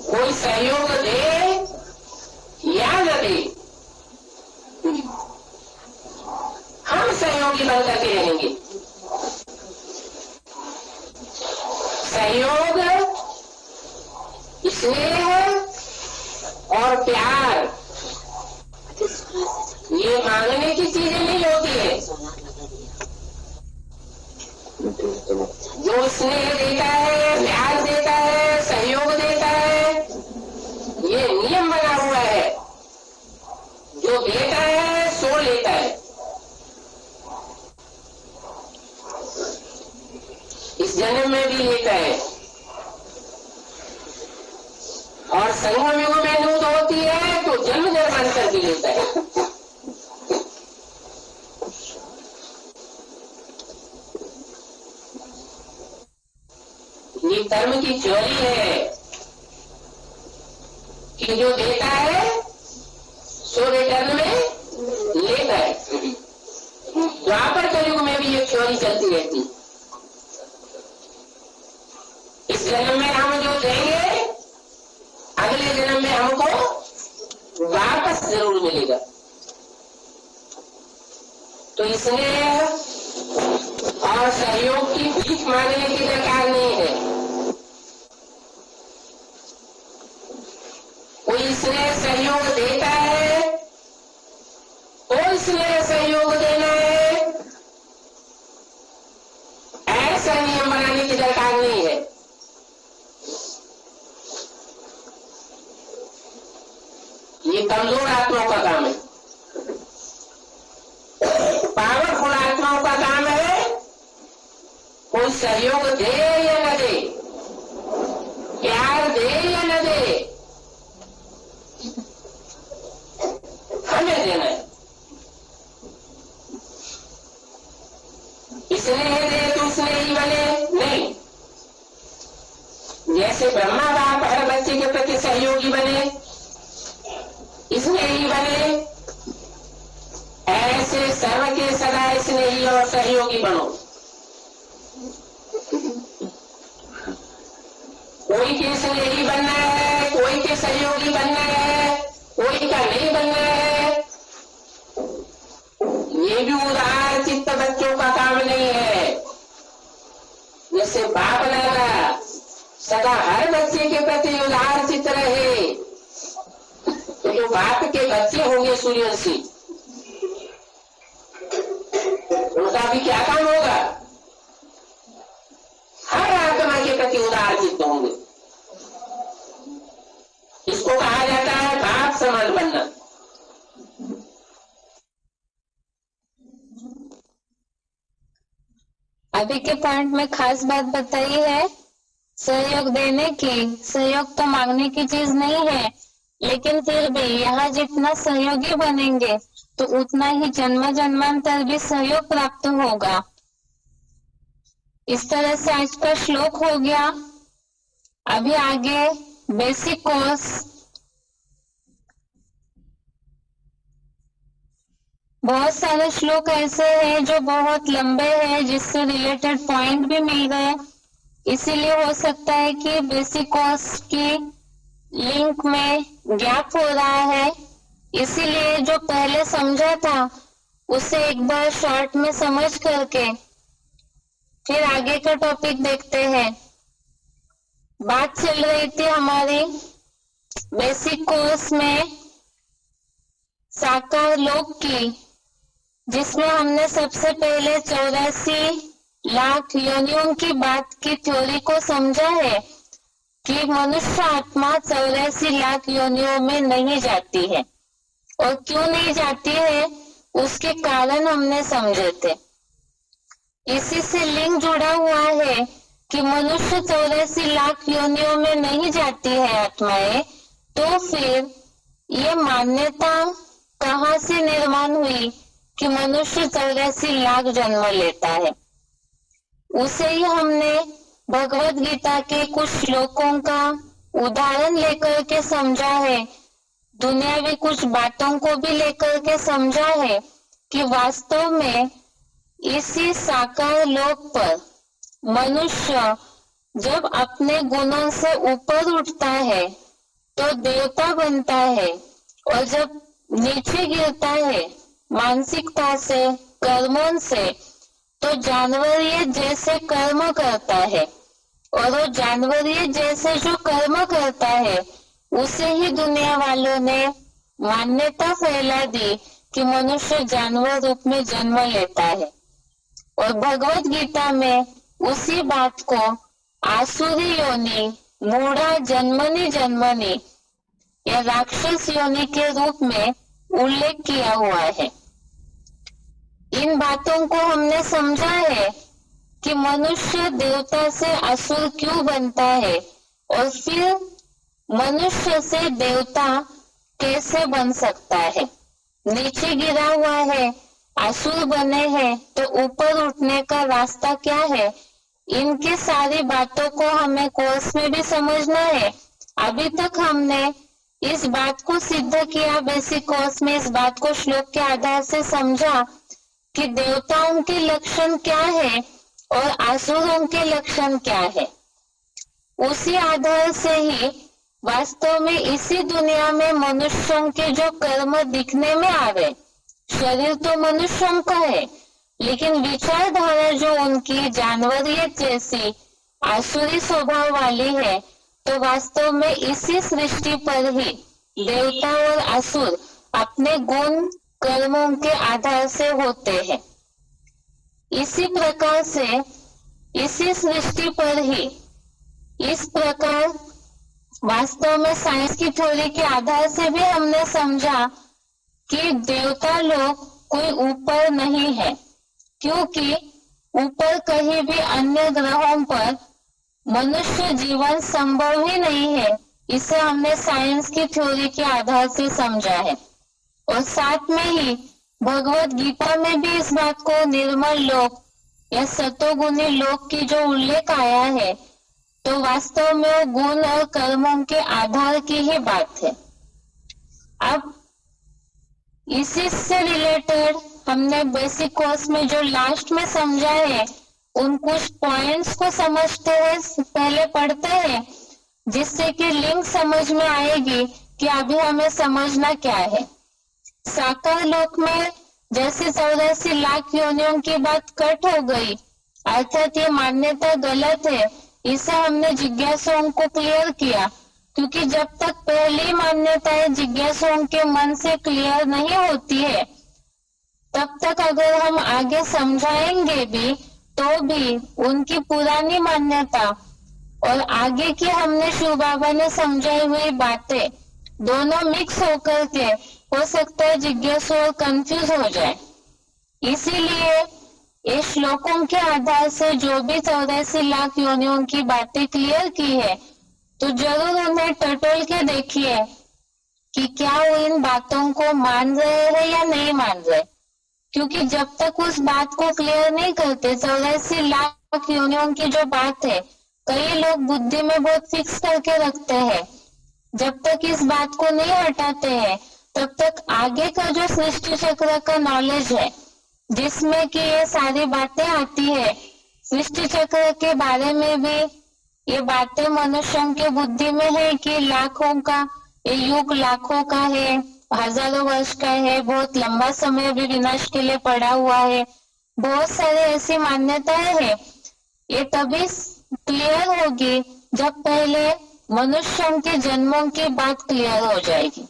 कोई सहयोग दे या न दे, सहयोग, स्नेह और प्यार ये मांगने की चीजें नहीं होती है। जो स्नेह देता है, प्यार देता है, सहयोग देता है, ये नियम बना हुआ है। जो देता है सो लेता है। इस जन्म में भी लेता है और संगम युग में नूत होती है तो जन्म जन्मांतर भी लेता है। ये कर्म की चोरी है कि जो देता है सो रिटर्न में लेता है। द्वापर कलयुग में भी ये चोरी चलती रहती। इस जन्म में हम जो देंगे अगले जन्म में हमको वापस जरूर मिलेगा। तो इसलिए और सहयोग की भीख मांगने की दरकार नहीं है। कोई इसलिए सहयोग देता है तो इसलिए सहयोग देना है, ऐसा नियम बनाने की दरकार नहीं है। ये कमजोर आत्माओं का काम है। पावरफुल आत्माओं का काम है कोई सहयोग दे या न दे, प्यार दे या न दे, हमें देना है। इसने दे तो उसने ही बने नहीं। जैसे ब्रह्मा बाप हर बच्चे के प्रति सहयोगी बने, इसने ही बने, ऐसे सर्व के सदा इसने ही और सहयोगी बनो। कोई के इसने ही बनना है, कोई के सहयोगी बनना है, कोई का नहीं बनना है। ये भी उदार चित्त बच्चों का काम नहीं है। जैसे बाप दादा सदा हर बच्चे के प्रति उदार चित्त रहे तो जो बाप के बच्चे होंगे सूर्यवंशी उनका भी क्या काम होगा? हर आत्मा के प्रति उदार चित्त होंगे। इसको कहा जाता है बाप समान बनना। अभी के पॉइंट में खास बात बताई है सहयोग देने की। सहयोग तो मांगने की चीज नहीं है, लेकिन फिर भी यहाँ जितना सहयोगी बनेंगे तो उतना ही जन्म जन्मांतर भी सहयोग प्राप्त होगा। इस तरह से आज का श्लोक हो गया। अभी आगे बेसिक कोर्स बहुत सारे श्लोक ऐसे हैं जो बहुत लंबे हैं जिससे रिलेटेड पॉइंट भी मिल गए। इसीलिए हो सकता है कि बेसिक कोर्स की लिंक में गैप हो रहा है। इसीलिए जो पहले समझा था उसे एक बार शॉर्ट में समझ करके फिर आगे का टॉपिक देखते हैं। बात चल रही थी हमारी बेसिक कोर्स में साकार लोक की, जिसमें हमने सबसे पहले 84 लाख योनियों की बात की थ्योरी को समझा है कि मनुष्य आत्मा 84 लाख योनियों में नहीं जाती है। और क्यों नहीं जाती है उसके कारण हमने समझे थे। इसी से लिंक जुड़ा हुआ है कि मनुष्य 84 लाख योनियों में नहीं जाती है आत्माएं, तो फिर ये मान्यता कहाँ से निर्माण हुई कि मनुष्य 84 लाख जन्म लेता है? उसे ही हमने भगवत गीता के कुछ श्लोकों का उदाहरण लेकर के समझा है, दुनियावी कुछ बातों को भी लेकर के समझा है कि वास्तव में इसी साकार लोक पर मनुष्य जब अपने गुणों से ऊपर उठता है तो देवता बनता है, और जब नीचे गिरता है मानसिकता से, कर्मों से, तो जानवर ये जैसे कर्म करता है। और वो जानवरीय जैसे जो कर्म करता है उसे ही दुनिया वालों ने मान्यता फैला दी कि मनुष्य जानवर रूप में जन्म लेता है। और भगवत गीता में उसी बात को आसुरी योनि, मूढ़ा जन्मनी जन्मनी या राक्षस योनि के रूप में उल्लेख किया हुआ है। इन बातों को हमने समझा है कि मनुष्य देवता से असुर क्यों बनता है और फिर मनुष्य से देवता कैसे बन सकता है। नीचे गिरा हुआ है, असुर बने हैं, तो ऊपर उठने का रास्ता क्या है, इनकी सारी बातों को हमें कोर्स में भी समझना है। अभी तक हमने इस बात को सिद्ध किया, बेसिक कोर्स में इस बात को श्लोक के आधार से समझा कि देवताओं के लक्षण क्या है और असुरों के लक्षण क्या है। उसी आधार से ही वास्तव में इसी दुनिया में मनुष्यों के जो कर्म दिखने में आवे, शरीर तो मनुष्यों का है लेकिन विचारधारा जो उनकी जानवरियत जैसी आसुरी स्वभाव वाली है, तो वास्तव में इसी सृष्टि पर ही देवता और असुर अपने गुण कर्मों के आधार से होते हैं। इसी प्रकार से इसी सृष्टि पर ही इस प्रकार वास्तव में साइंस की थ्योरी के आधार से भी हमने समझा कि देवता लोग कोई ऊपर नहीं है, क्योंकि ऊपर कहीं भी अन्य ग्रहों पर मनुष्य जीवन संभव ही नहीं है। इसे हमने साइंस की थ्योरी के आधार से समझा है। और साथ में ही भगवत गीता में भी इस बात को निर्मल लोक या सतोगुणी लोक की जो उल्लेख आया है, तो वास्तव में वो गुण और कर्मों के आधार की ही बात है। अब इसी से रिलेटेड हमने बेसिक कोर्स में जो लास्ट में समझा है, उन कुछ पॉइंट्स को समझते हैं, पहले पढ़ते हैं, जिससे कि लिंक समझ में आएगी कि अभी हमें समझना क्या है। साकार लोक में जैसे 84 लाख योनियों की बात कट हो गई, अर्थात ये मान्यता गलत है, इसे हमने जिज्ञासुओं को क्लियर किया, क्योंकि जब तक पहली मान्यताएं जिज्ञासुओं के मन से क्लियर नहीं होती है, तब तक अगर हम आगे समझाएंगे भी तो भी उनकी पुरानी मान्यता और आगे की हमने शिव बाबा ने समझाई हुई बातें दोनों मिक्स होकर के हो सकता है जिज्ञासु और कंफ्यूज हो जाए। इसीलिए इस श्लोकों के आधार से जो भी 84 लाख योनियों की बातें क्लियर की है, तो जरूर उन्हें टटोल के देखिए कि क्या वो इन बातों को मान रहे हैं या नहीं मान रहे, क्योंकि जब तक उस बात को क्लियर नहीं करते, 84 लाख योनियों की जो बात है कई लोग बुद्धि में बहुत फिक्स करके रखते हैं, जब तक इस बात को नहीं हटाते हैं तब तक आगे का जो सृष्टि चक्र का नॉलेज है, जिसमें कि ये सारी बातें आती है, सृष्टि चक्र के बारे में भी ये बातें मनुष्यों के बुद्धि में है कि लाखों का ये युग लाखों का है, हजारों वर्ष का है, बहुत लंबा समय भी विनाश के लिए पड़ा हुआ है, बहुत सारे ऐसी मान्यताएं हैं। ये तभी क्लियर होगी जब पहले मनुष्यों के जन्मों की बात क्लियर हो जाएगी।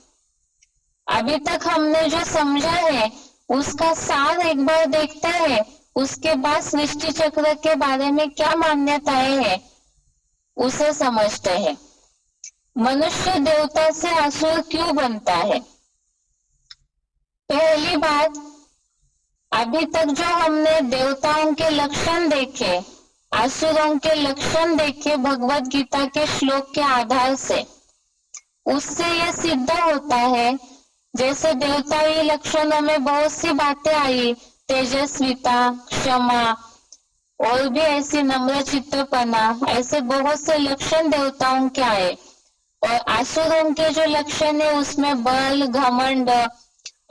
अभी तक हमने जो समझा है उसका सार एक बार देखते हैं, उसके बाद सृष्टि चक्र के बारे में क्या मान्यताएं हैं उसे समझते हैं। मनुष्य देवता से असुर क्यों बनता है? पहली बात, अभी तक जो हमने देवताओं के लक्षण देखे, असुरों के लक्षण देखे भगवत गीता के श्लोक के आधार से, उससे यह सिद्ध होता है जैसे देवताई लक्षणों में बहुत सी बातें आई, तेजस्विता, क्षमा और भी ऐसी नम्र चित्तपना, ऐसे बहुत से लक्षण देवताओं के आए। और असुरों के जो लक्षण है उसमें बल, घमंड,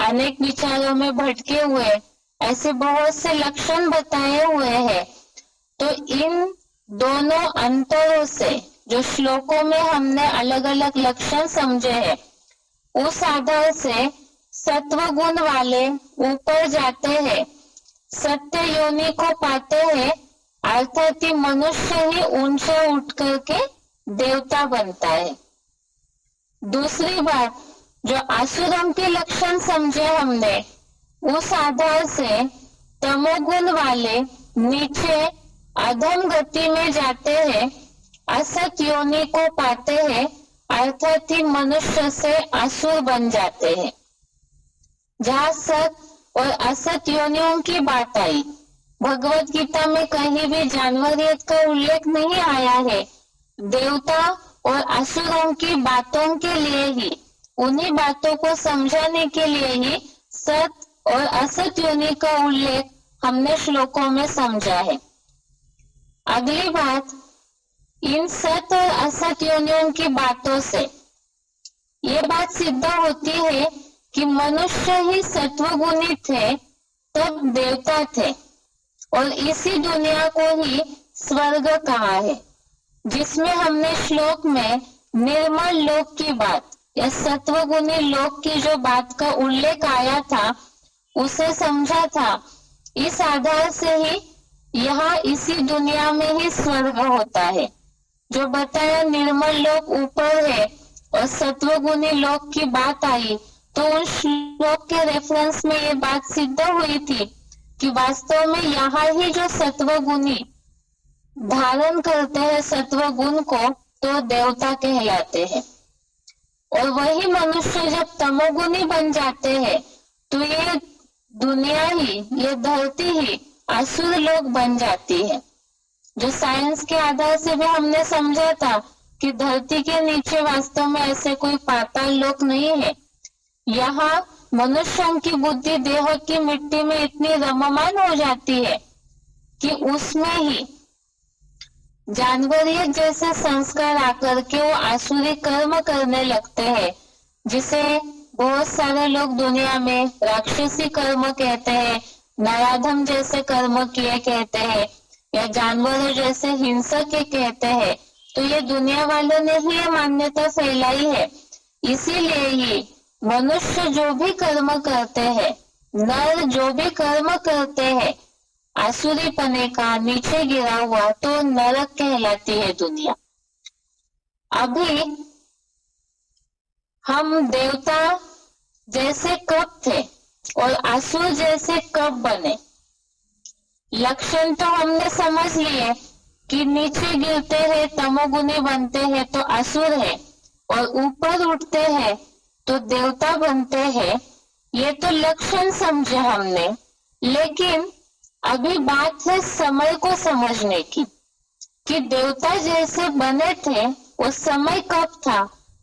अनेक विचारों में भटके हुए, ऐसे बहुत से लक्षण बताए हुए हैं। तो इन दोनों अंतरों से जो श्लोकों में हमने अलग अलग लक्षण समझे हैं, उस आधार से सत्व गुण वाले ऊपर जाते हैं, सत्य योनि को पाते हैं अर्थात ये मनुष्य ही ऊंचे उठ करके देवता बनता है। दूसरी बात, जो आसुरों के लक्षण समझे हमने, उस आधार से तमोगुण वाले नीचे अधम गति में जाते हैं, असत योनि को पाते हैं, अर्थात ही मनुष्य से असुर बन जाते हैं। जहाँ सत और असत योनियों की बात आई, भगवत गीता में कहीं भी जानवरियत का उल्लेख नहीं आया है। देवता और असुरों की बातों के लिए ही, उन्हीं बातों को समझाने के लिए ही सत और असत योनि का उल्लेख हमने श्लोकों में समझा है। अगली बात, इन सत और असत योनियों की बातों से ये बात सिद्ध होती है कि मनुष्य ही सत्वगुणी थे तब देवता थे, और इसी दुनिया को ही स्वर्ग कहा है, जिसमें हमने श्लोक में निर्मल लोक की बात या सत्वगुणी लोक की जो बात का उल्लेख आया था उसे समझा था। इस आधार से ही यहाँ इसी दुनिया में ही स्वर्ग होता है। जो बताया निर्मल लोक ऊपर है और सत्वगुणी लोक की बात आई, तो उन श्लोक के रेफरेंस में ये बात सिद्ध हुई थी कि वास्तव में यहाँ ही जो सत्वगुणी धारण करते हैं सत्व गुण को, तो देवता कहलाते हैं। और वही मनुष्य जब तमोगुणी बन जाते हैं तो ये दुनिया ही, ये धरती ही असुर लोग बन जाती है। जो साइंस के आधार से भी हमने समझा था कि धरती के नीचे वास्तव में ऐसे कोई पाताल लोक नहीं है। यहाँ मनुष्यों की बुद्धि देह की मिट्टी में इतनी रममान हो जाती है कि उसमें ही जानवरियत जैसे संस्कार आकर के वो आसुरी कर्म करने लगते हैं, जिसे बहुत सारे लोग दुनिया में राक्षसी कर्म कहते हैं, नराधम जैसे कर्म किए कहते हैं, या जानवरों जैसे हिंसक के कहते हैं। तो ये दुनिया वालों ने ही ये मान्यता फैलाई है। इसीलिए ही मनुष्य जो भी कर्म करते हैं, नर जो भी कर्म करते हैं, आसुरी पने का नीचे गिरा हुआ, तो नरक कहलाती है दुनिया। अभी हम देवता जैसे कब थे और असुर जैसे कब बने, लक्षण तो हमने समझ लिए कि नीचे गिरते हैं तमोगुणी बनते हैं तो असुर है, और ऊपर उठते हैं तो देवता बनते हैं। ये तो लक्षण समझे हमने, लेकिन अभी बात है समय को समझने की कि देवता जैसे बने थे वो समय कब था,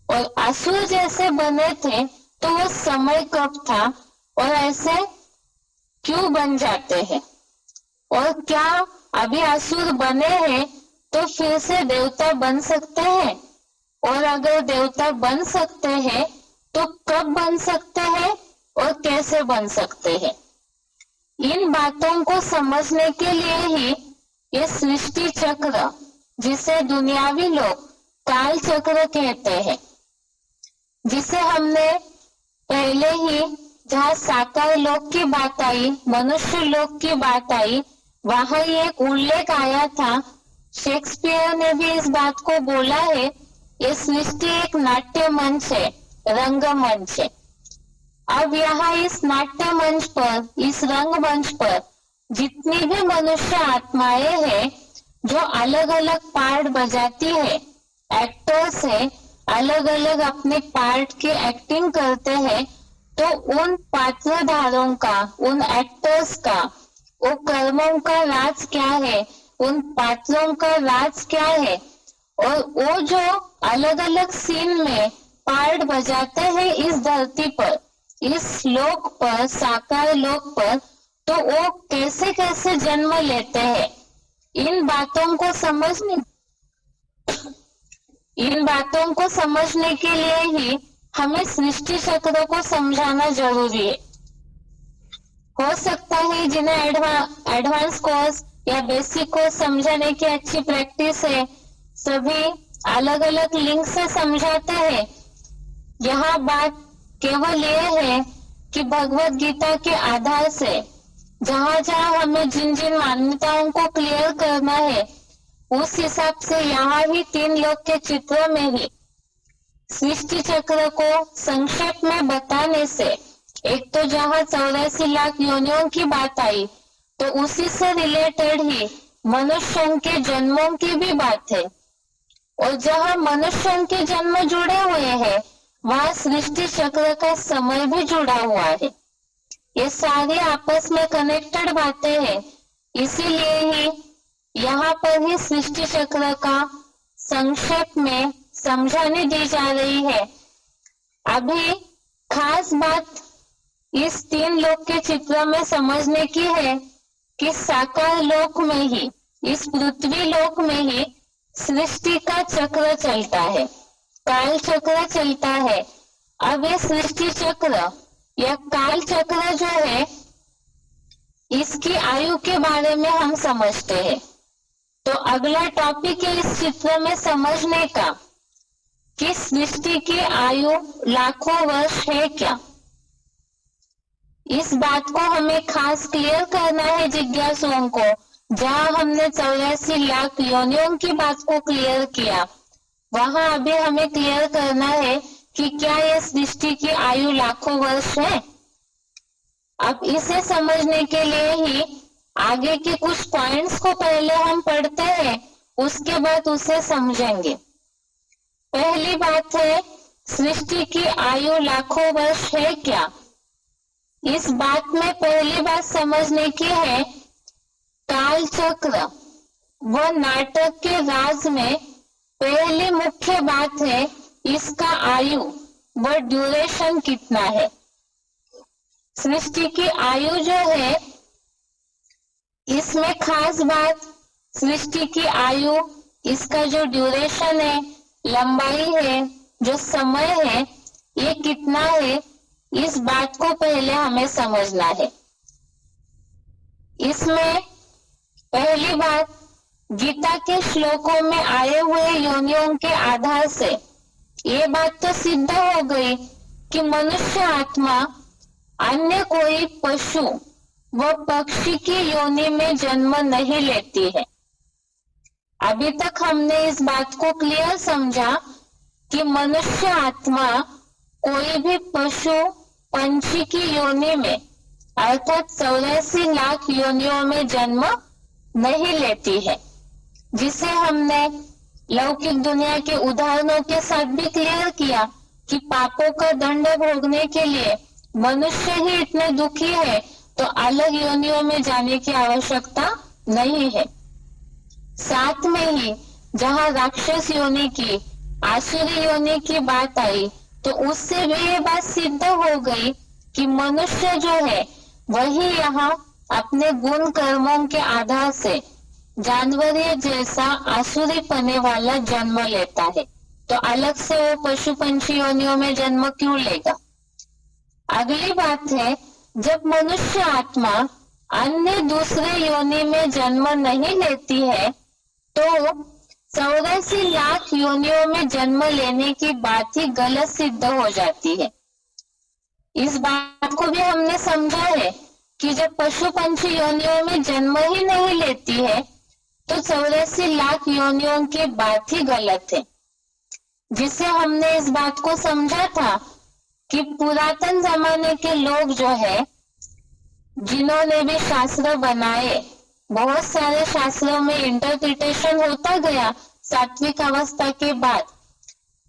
और असुर जैसे बने थे तो वो समय कब था, और ऐसे क्यों बन जाते हैं, और क्या अभी असुर बने हैं तो फिर से देवता बन सकते हैं, और अगर देवता बन सकते हैं तो कब बन सकते हैं और कैसे बन सकते हैं। इन बातों को समझने के लिए ही ये सृष्टि चक्र, जिसे दुनियावी लोग काल चक्र कहते हैं, जिसे हमने पहले ही, जहाँ साकार लोक की बात आई, मनुष्य लोक की बात आई, वहां ये एक उल्लेख आया था। शेक्सपियर ने भी इस बात को बोला है, ये सृष्टि एक नाट्य मंच है, रंगमंच है। अब यहाँ इस नाट्य मंच पर, इस रंगमंच पर जितनी भी मनुष्य आत्माएं हैं जो अलग अलग पार्ट बजाती है, एक्टर्स है, अलग अलग अपने पार्ट की एक्टिंग करते हैं, तो उन पात्रधारों का, उन एक्टर्स का, वो कर्मों का राज क्या है, उन पात्रों का राज क्या है, और वो जो अलग अलग सीन में पार्ट बजाते हैं इस धरती पर, इस लोक पर, साकार लोक पर, तो वो कैसे कैसे जन्म लेते हैं। इन बातों को समझने के लिए ही हमें सृष्टि चक्र को समझाना जरूरी है। हो सकता है जिन्हें एडवांस कोर्स या बेसिक कोर्स समझाने की अच्छी प्रैक्टिस है, सभी अलग अलग लिंक से समझाते हैं। यहाँ बात केवल ये है कि भगवत गीता के आधार से जहाँ जहाँ हमें जिन जिन मान्यताओं को क्लियर करना है उस हिसाब से यहाँ ही 3 लोक के चित्र में ही सृष्टि चक्र को संक्षेप में बताने से एक तो जहाँ 84 लाख योनियों की बात आई तो उसी से रिलेटेड ही मनुष्यों के जन्मों की भी बात है, और जहाँ मनुष्यों के जन्म जुड़े हुए हैं वहाँ सृष्टि चक्र का समय भी जुड़ा हुआ है। ये सारी आपस में कनेक्टेड बातें हैं, इसीलिए ही यहाँ पर ही सृष्टि चक्र का संक्षेप में समझाने दी जा रही है। अभी खास बात इस 3 लोक के चित्र में समझने की है कि साकार लोक में ही, इस पृथ्वी लोक में ही सृष्टि का चक्र चलता है, काल चक्र चलता है। अब ये सृष्टि चक्र या काल चक्र जो है इसकी आयु के बारे में हम समझते हैं। तो अगला टॉपिक है इस चित्र में समझने का कि सृष्टि की आयु लाखों वर्ष है क्या। इस बात को हमें खास क्लियर करना है जिज्ञासुओं को। जहाँ हमने 84 लाख योनियों की बात को क्लियर किया वहां अभी हमें क्लियर करना है कि क्या यह सृष्टि की आयु लाखों वर्ष है। अब इसे समझने के लिए ही आगे के कुछ पॉइंट्स को पहले हम पढ़ते हैं, उसके बाद उसे समझेंगे। पहली बात है सृष्टि की आयु लाखों वर्ष है क्या। इस बात में पहली बात समझने की है काल चक्र व नाटक के राज में पहली मुख्य बात है इसका आयु व ड्यूरेशन कितना है। सृष्टि की आयु जो है इसमें खास बात सृष्टि की आयु, इसका जो ड्यूरेशन है, लंबाई है, जो समय है, ये कितना है, इस बात को पहले हमें समझना है। इसमें पहली बात गीता के श्लोकों में आए हुए योनियों के आधार से ये बात तो सिद्ध हो गई कि मनुष्य आत्मा अन्य कोई पशु व पक्षी की योनि में जन्म नहीं लेती है। अभी तक हमने इस बात को क्लियर समझा कि मनुष्य आत्मा कोई भी पशु पंछी की योनि में अर्थात 84 लाख योनियों में जन्म नहीं लेती है, जिसे हमने लौकिक दुनिया के उदाहरणों के साथ भी क्लियर किया कि पापों का दंड भोगने के लिए मनुष्य ही इतने दुखी है तो अलग योनियों में जाने की आवश्यकता नहीं है। साथ में ही जहाँ राक्षस योनि की, आसुरी योनि की बात आई तो उससे भी ये बात सिद्ध हो गई कि मनुष्य जो है वही यहाँ अपने गुण कर्मों के आधार से जानवरीय जैसा आसुरी पने वाला जन्म लेता है, तो अलग से वो पशु पंछी योनियों में जन्म क्यों लेगा। अगली बात है जब मनुष्य आत्मा अन्य दूसरे योनि में जन्म नहीं लेती है तो 84 लाख योनियों में जन्म लेने की बात ही गलत सिद्ध हो जाती है। इस बात को भी हमने समझा है कि जब पशु पंछी योनियों में जन्म ही नहीं लेती है तो 84 लाख योनियों की बात ही गलत है, जिससे हमने इस बात को समझा था कि पुरातन जमाने के लोग जो है जिन्होंने भी शास्त्र बनाए, बहुत सारे शास्त्रों में इंटरप्रिटेशन होता गया सात्विक अवस्था के बाद,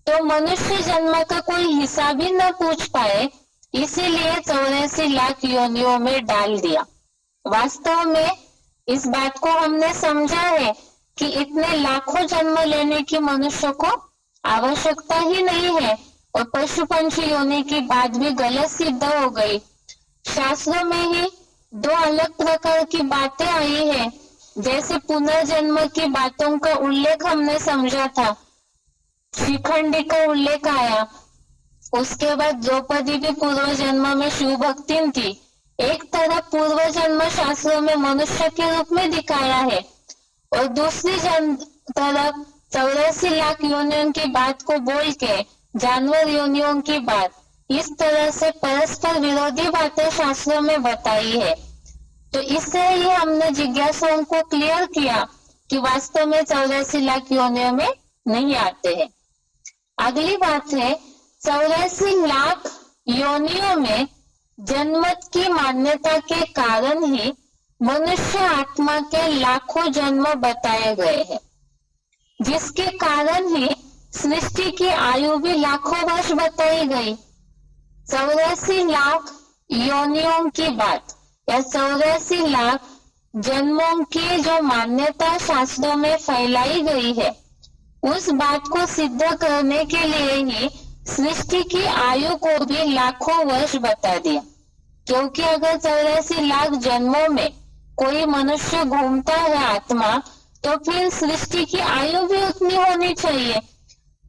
तो मनुष्य जन्म का कोई हिसाब ही न पूछ पाए, इसीलिए 84 लाख योनियों में डाल दिया। वास्तव में इस बात को हमने समझा है कि इतने लाखों जन्म लेने की मनुष्य को आवश्यकता ही नहीं है, और पशु पंछी योनि की बात भी गलत सिद्ध हो गई। शास्त्रों में ही 2 अलग प्रकार की बातें आई है, जैसे पुनर्जन्म की बातों का उल्लेख हमने समझा था, शिखंडी का उल्लेख आया, उसके बाद द्रौपदी भी पूर्व जन्म में शिव भक्तिन थी। एक तरफ पूर्व जन्म शास्त्रों में मनुष्य के रूप में दिखाया है और दूसरी तरफ 84 लाख योनियों की बात को बोल के जानवर योनियों की बात, इस तरह से परस्पर विरोधी बातें शास्त्रों में बताई है। तो इससे ही हमने जिज्ञासाओं को क्लियर किया कि वास्तव में 84 लाख योनियों में नहीं आते हैं। अगली बात है 84 लाख योनियों में जन्मत की मान्यता के कारण ही मनुष्य आत्मा के लाखों जन्म बताए गए हैं, जिसके कारण ही सृष्टि की आयु भी लाखों वर्ष बताई गई। 84 लाख योनियों की बात या 84 लाख जन्मों की जो मान्यता शास्त्रों में फैलाई गई है, उस बात को सिद्ध करने के लिए ही सृष्टि की आयु को भी लाखों वर्ष बता दिया। क्योंकि अगर 84 लाख जन्मों में कोई मनुष्य घूमता है आत्मा, तो फिर सृष्टि की आयु भी उतनी होनी चाहिए।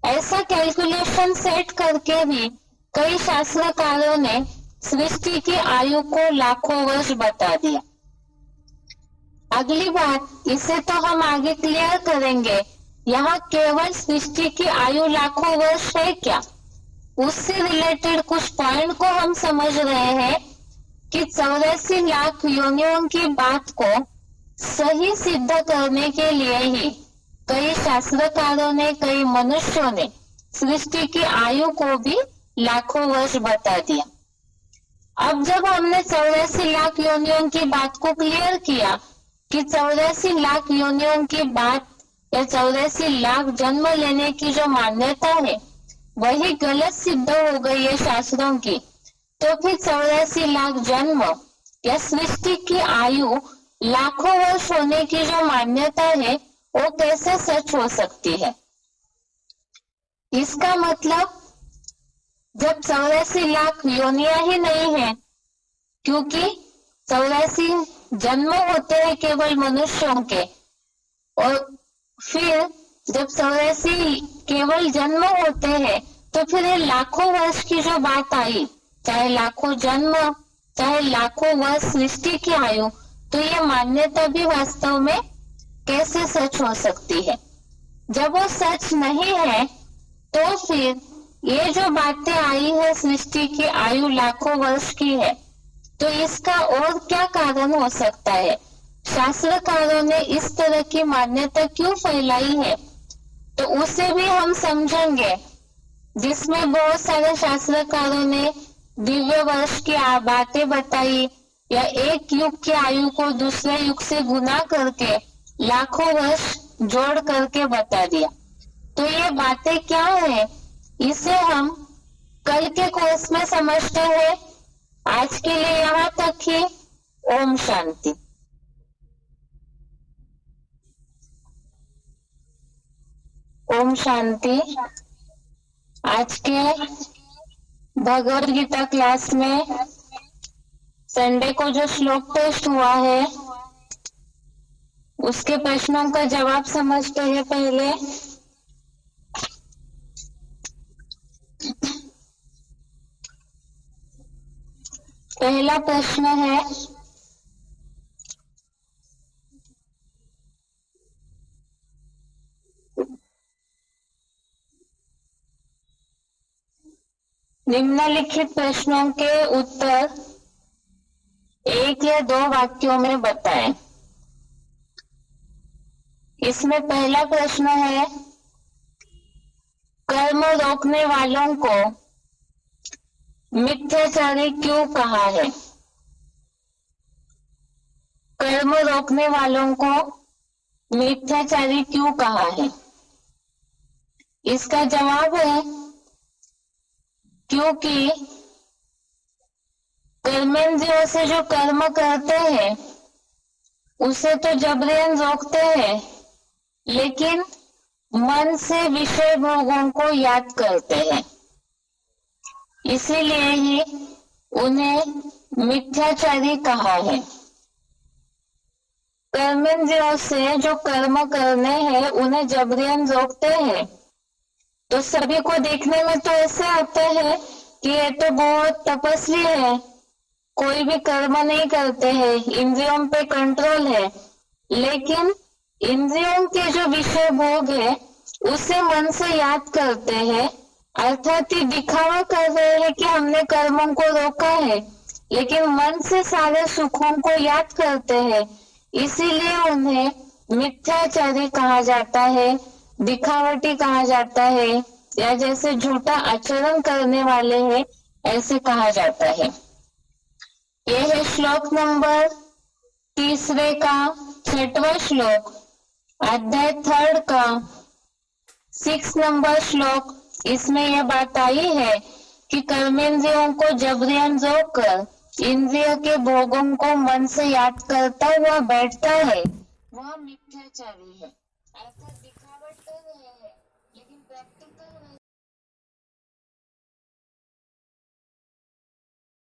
ऐसा कैलकुलेशन सेट करके भी कई शास्त्रकारों ने सृष्टि की आयु को लाखों वर्ष बता दिया। अगली बात, इसे तो हम आगे क्लियर करेंगे, यहाँ केवल सृष्टि की आयु लाखों वर्ष है क्या? उससे रिलेटेड कुछ पॉइंट को हम समझ रहे हैं कि 84 लाख योनियों की बात को सही सिद्ध करने के लिए ही कई शास्त्रकारों ने, कई मनुष्यों ने सृष्टि की आयु को भी लाखों वर्ष बता दिया। अब जब हमने 84 लाख योनियों की बात को क्लियर किया कि 84 लाख योनियों की बात या 84 लाख जन्म लेने की जो मान्यता है वही गलत सिद्ध हो गई है शास्त्रों की, तो फिर 84 लाख जन्म या सृष्टि की आयु लाखों वर्ष होने की जो मान्यता है वो कैसे सच हो सकती है? इसका मतलब जब 84 लाख योनियां ही नहीं है, क्योंकि 84 जन्म होते हैं केवल मनुष्यों के, और फिर जब 84 केवल जन्म होते हैं तो फिर ये लाखों वर्ष की जो बात आई, चाहे लाखों जन्म चाहे लाखों वर्ष सृष्टि की आयु, तो ये मान्यता भी वास्तव में कैसे सच हो सकती है? जब वो सच नहीं है तो फिर ये जो बातें आई है सृष्टि की आयु लाखों वर्ष की है, तो इसका और क्या कारण हो सकता है? शास्त्रकारों ने इस तरह की मान्यता क्यों फैलाई है, तो उसे भी हम समझेंगे, जिसमें बहुत सारे शास्त्रकारों ने दिव्य वर्ष की बातें बताई या एक युग की आयु को दूसरे युग से गुना करके लाखों वर्ष जोड़ करके बता दिया। तो ये बातें क्या है, इसे हम कल के कोर्स में समझते हैं। आज के लिए यहाँ तक ही। ओम शांति। ओम शांति। आज के भगवद गीता क्लास में संडे को जो श्लोक टेस्ट हुआ है उसके प्रश्नों का जवाब समझते हैं पहले। पहला प्रश्न है, निम्नलिखित प्रश्नों के उत्तर एक या दो वाक्यों में बताएं। इसमें पहला प्रश्न है, कर्म रोकने वालों को मिथ्याचारी क्यों कहा है? कर्म रोकने वालों को मिथ्याचारी क्यों कहा है? इसका जवाब है क्योंकि कर्मेंद्रियों से जो कर्म करते हैं उसे तो जबरन रोकते हैं, लेकिन मन से विषय भोगों को याद करते हैं, इसीलिए ही उन्हें मिथ्याचारी कहा है। कर्मेंद्रियों से जो कर्म करने हैं उन्हें जबरन रोकते हैं, तो सभी को देखने में तो ऐसे आता है कि ये तो बहुत तपस्वी है, कोई भी कर्म नहीं करते हैं, इंद्रियों पे कंट्रोल है, लेकिन इंद्रियों के जो विषय भोग है उसे मन से याद करते हैं, अर्थात दिखावा कर रहे हैं कि हमने कर्मों को रोका है, लेकिन मन से सारे सुखों को याद करते हैं, इसीलिए उन्हें मिथ्याचारी कहा जाता है, दिखावटी कहा जाता है, या जैसे झूठा आचरण करने वाले हैं ऐसे कहा जाता है। यह है श्लोक नंबर 3 का 6वां श्लोक, अध्याय 3 का 6 नंबर श्लोक। इसमें यह बात आई है कि कर्मेंद्रियों को जबरियन रोककर इंद्रिय के भोगों को मन से याद करता हुआ बैठता है, वह मिथ्याचारी है, अर्थात दिखावट कर रहे हैं लेकिन प्रैक्टिकल